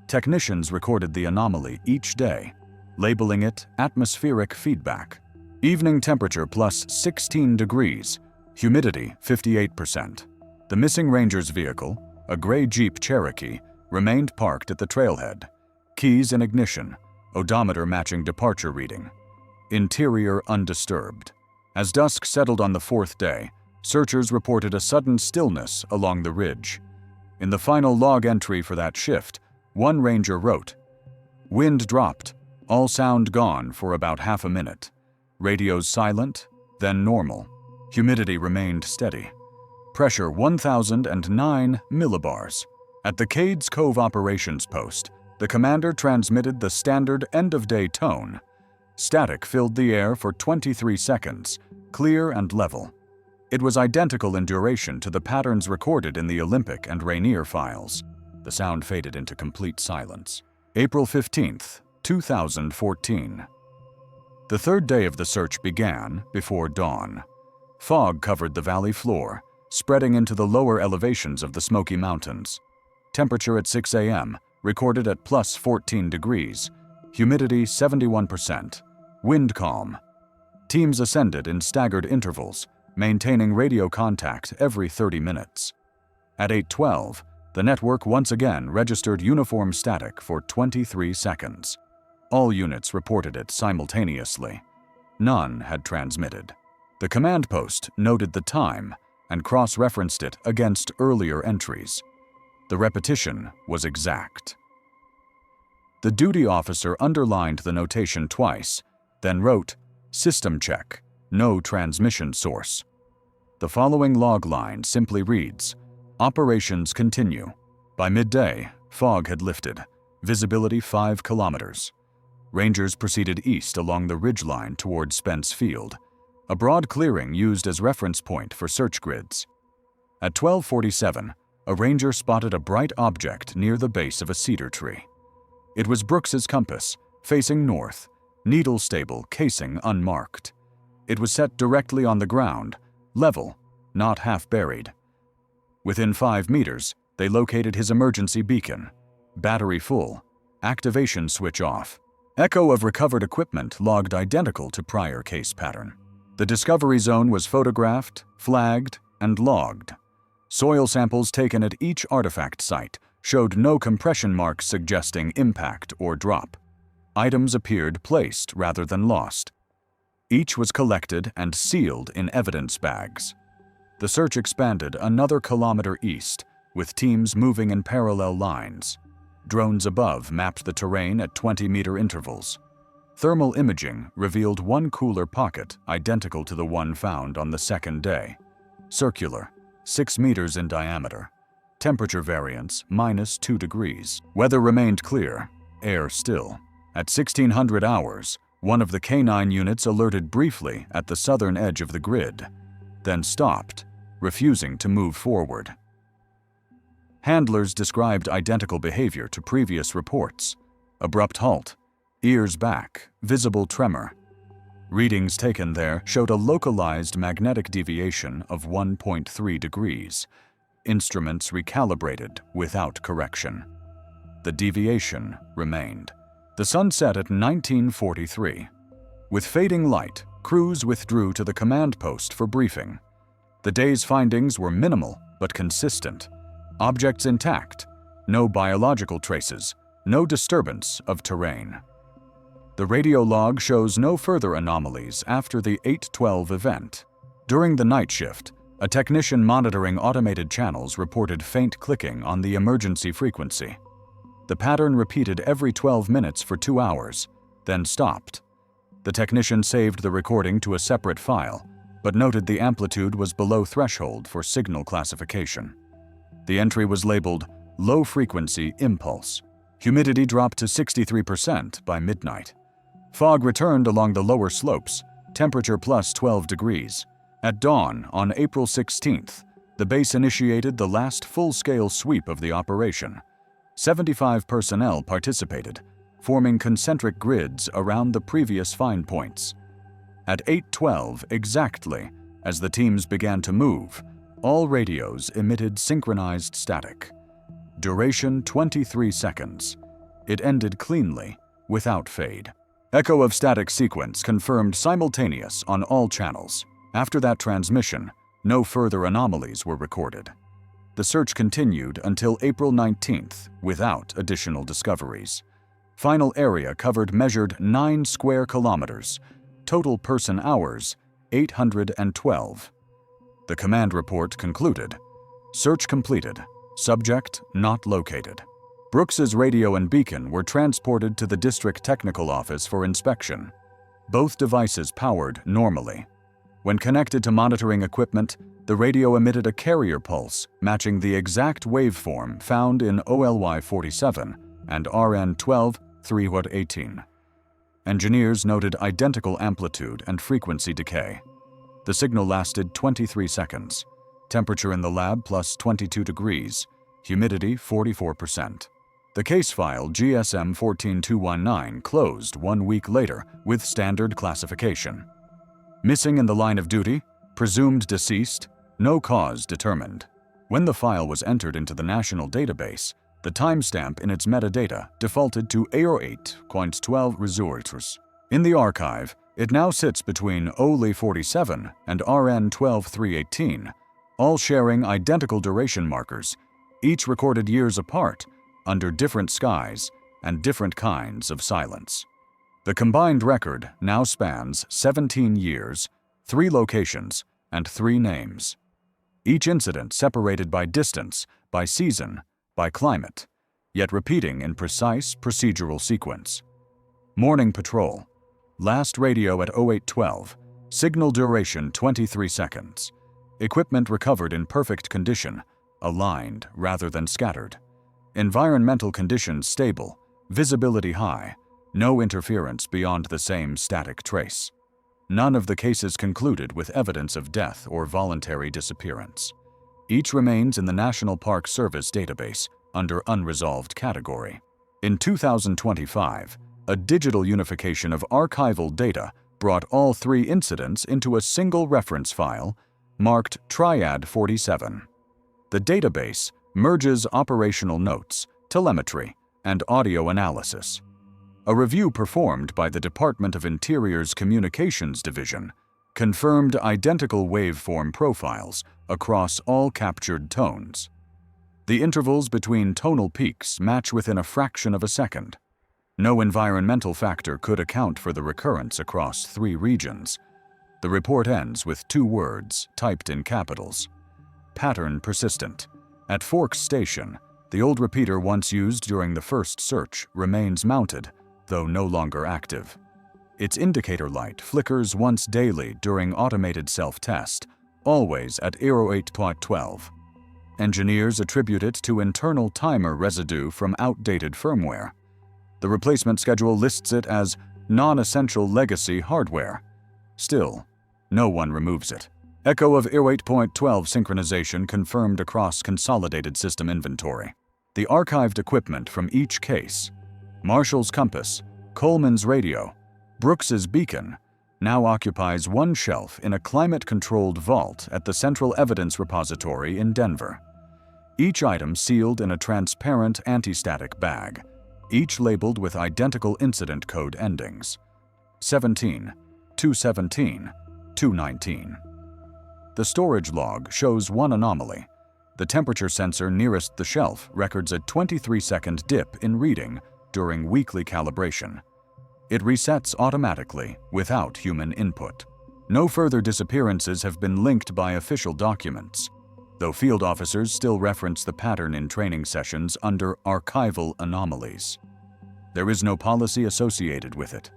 S1: Technicians recorded the anomaly each day, labeling it atmospheric feedback. Evening temperature plus 16 degrees, humidity 58%. The missing ranger's vehicle, a gray Jeep Cherokee, remained parked at the trailhead. Keys in ignition, odometer matching departure reading. Interior undisturbed. As dusk settled on the 4th day, searchers reported a sudden stillness along the ridge. In the final log entry for that shift, one ranger wrote, "Wind dropped, all sound gone for about half a minute. Radios silent, then normal. Humidity remained steady. Pressure 1,009 millibars." At the Cades Cove Operations Post, the commander transmitted the standard end-of-day tone. Static filled the air for 23 seconds, clear and level. It was identical in duration to the patterns recorded in the Olympic and Rainier files. The sound faded into complete silence. April 15th, 2014. The 3rd day of the search began before dawn. Fog covered the valley floor, spreading into the lower elevations of the Smoky Mountains. Temperature at 6 a.m. recorded at plus 14 degrees, humidity 71%, wind calm. Teams ascended in staggered intervals, maintaining radio contact every 30 minutes. At 8:12, the network once again registered uniform static for 23 seconds. All units reported it simultaneously. None had transmitted. The command post noted the time and cross-referenced it against earlier entries. The repetition was exact. The duty officer underlined the notation twice, then wrote, "System check, no transmission source." The following log line simply reads, "Operations continue. By midday, fog had lifted, visibility 5 kilometers. Rangers proceeded east along the ridgeline toward Spence Field, a broad clearing used as reference point for search grids. At 12:47, a ranger spotted a bright object near the base of a cedar tree. It was Brooks's compass, facing north, needle stable, casing unmarked. It was set directly on the ground, level, not half buried. Within 5 meters, they located his emergency beacon. Battery full, activation switch off. Echo of recovered equipment logged identical to prior case pattern. The discovery zone was photographed, flagged, and logged. Soil samples taken at each artifact site showed no compression marks suggesting impact or drop. Items appeared placed rather than lost. Each was collected and sealed in evidence bags. The search expanded another kilometer east, with teams moving in parallel lines. Drones above mapped the terrain at 20-meter intervals. Thermal imaging revealed one cooler pocket identical to the one found on the 2nd day. Circular, 6 meters in diameter. Temperature variance -2 degrees. Weather remained clear, air still. At 1600 hours, one of the K9 units alerted briefly at the southern edge of the grid, then stopped, refusing to move forward. Handlers described identical behavior to previous reports. Abrupt halt, ears back, visible tremor. Readings taken there showed a localized magnetic deviation of 1.3 degrees. Instruments recalibrated without correction. The deviation remained. The sun set at 1943. With fading light, crews withdrew to the command post for briefing. The day's findings were minimal but consistent. Objects intact, no biological traces, no disturbance of terrain. The radio log shows no further anomalies after the 8:12 event. During the night shift, a technician monitoring automated channels reported faint clicking on the emergency frequency. The pattern repeated every 12 minutes for 2 hours, then stopped. The technician saved the recording to a separate file, but noted the amplitude was below threshold for signal classification. The entry was labeled low-frequency impulse. Humidity dropped to 63% by midnight. Fog returned along the lower slopes, temperature plus 12 degrees. At dawn on April 16th, the base initiated the last full-scale sweep of the operation. 75 personnel participated, forming concentric grids around the previous find points. At 8:12 exactly, as the teams began to move, all radios emitted synchronized static. Duration 23 seconds. It ended cleanly, without fade. Echo of static sequence confirmed simultaneous on all channels. After that transmission, no further anomalies were recorded. The search continued until April 19th without additional discoveries. Final area covered measured 9 square kilometers. Total person hours, 812. The command report concluded. Search completed. Subject not located. Brooks's radio and beacon were transported to the district technical office for inspection. Both devices powered normally. When connected to monitoring equipment, the radio emitted a carrier pulse matching the exact waveform found in OLY-47 and RN-12-318. Engineers noted identical amplitude and frequency decay. The signal lasted 23 seconds. Temperature in the lab plus 22 degrees. Humidity 44%. The case file GSM 14219 closed 1 week later with standard classification. Missing in the line of duty, presumed deceased, no cause determined. When the file was entered into the national database, the timestamp in its metadata defaulted to 08.12 results. In the archive, it now sits between OLY-47 and RN-12-318, all sharing identical duration markers, each recorded years apart, under different skies and different kinds of silence. The combined record now spans 17 years, 3 locations, and 3 names. Each incident separated by distance, by season, by climate, yet repeating in precise procedural sequence. Morning patrol. Last radio at 0812. Signal duration 23 seconds. Equipment recovered in perfect condition, aligned rather than scattered. Environmental conditions stable, visibility high, no interference beyond the same static trace. None of the cases concluded with evidence of death or voluntary disappearance. Each remains in the National Park Service database under unresolved category. In 2025, a digital unification of archival data brought all 3 incidents into a single reference file marked Triad 47. The database merges operational notes, telemetry, and audio analysis. A review performed by the Department of Interior's Communications Division confirmed identical waveform profiles across all captured tones. The intervals between tonal peaks match within a fraction of a second. No environmental factor could account for the recurrence across 3 regions. The report ends with 2 words typed in capitals. Pattern persistent. At Forks Station, the old repeater once used during the first search remains mounted, though no longer active. Its indicator light flickers once daily during automated self-test, always at 08.12. Engineers attribute it to internal timer residue from outdated firmware. The replacement schedule lists it as non-essential legacy hardware. Still, no one removes it. Echo of 08.12 synchronization confirmed across consolidated system inventory. The archived equipment from each case, Marshall's compass, Coleman's radio, Brooks's beacon, now occupies one shelf in a climate-controlled vault at the Central Evidence Repository in Denver. Each item sealed in a transparent anti-static bag, each labeled with identical incident code endings. 17, 217, 219. The storage log shows one anomaly. The temperature sensor nearest the shelf records a 23-second dip in reading during weekly calibration. It resets automatically without human input. No further disappearances have been linked by official documents, though field officers still reference the pattern in training sessions under archival anomalies. There is no policy associated with it,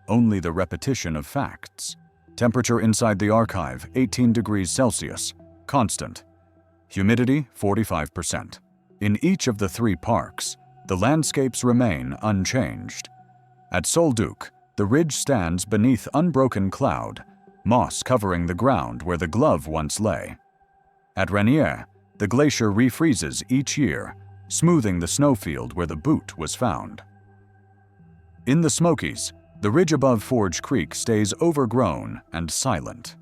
S1: only the repetition of facts. Temperature inside the archive, 18 degrees Celsius, constant. Humidity, 45%. In each of the 3 parks, the landscapes remain unchanged. At Solduke, the ridge stands beneath unbroken cloud, moss covering the ground where the glove once lay. At Rainier, the glacier refreezes each year, smoothing the snowfield where the boot was found. In the Smokies, the ridge above Forge Creek stays overgrown and silent.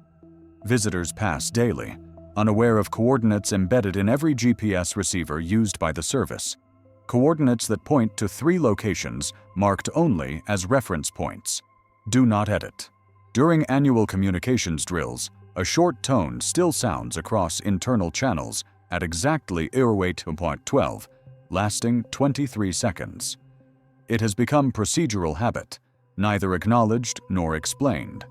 S1: Visitors pass daily, unaware of coordinates embedded in every GPS receiver used by the service, coordinates that point to 3 locations marked only as reference points. Do not edit. During annual communications drills, a short tone still sounds across internal channels at exactly 08.12, lasting 23 seconds. It has become procedural habit, neither acknowledged nor explained.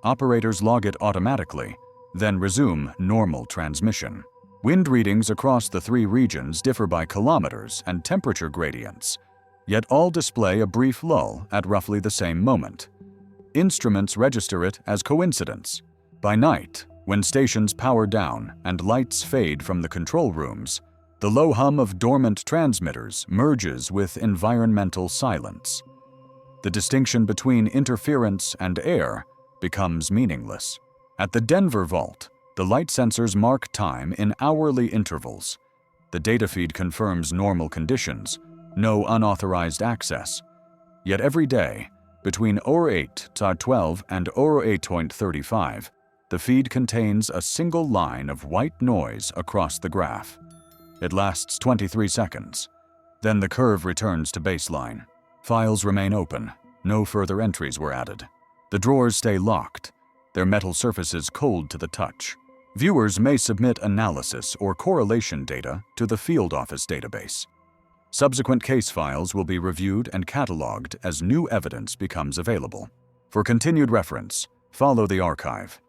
S1: Operators log it automatically, then resume normal transmission. Wind readings across the 3 regions differ by kilometers and temperature gradients, yet all display a brief lull at roughly the same moment. Instruments register it as coincidence. By night, when stations power down and lights fade from the control rooms, the low hum of dormant transmitters merges with environmental silence. The distinction between interference and air becomes meaningless. At the Denver Vault, the light sensors mark time in hourly intervals. The data feed confirms normal conditions, no unauthorized access. Yet every day, between 08.12 and 08.35, the feed contains a single line of white noise across the graph. It lasts 23 seconds. Then the curve returns to baseline. Files remain open. No further entries were added. The drawers stay locked, their metal surfaces cold to the touch. Viewers may submit analysis or correlation data to the field office database. Subsequent case files will be reviewed and cataloged as new evidence becomes available. For continued reference, follow the archive.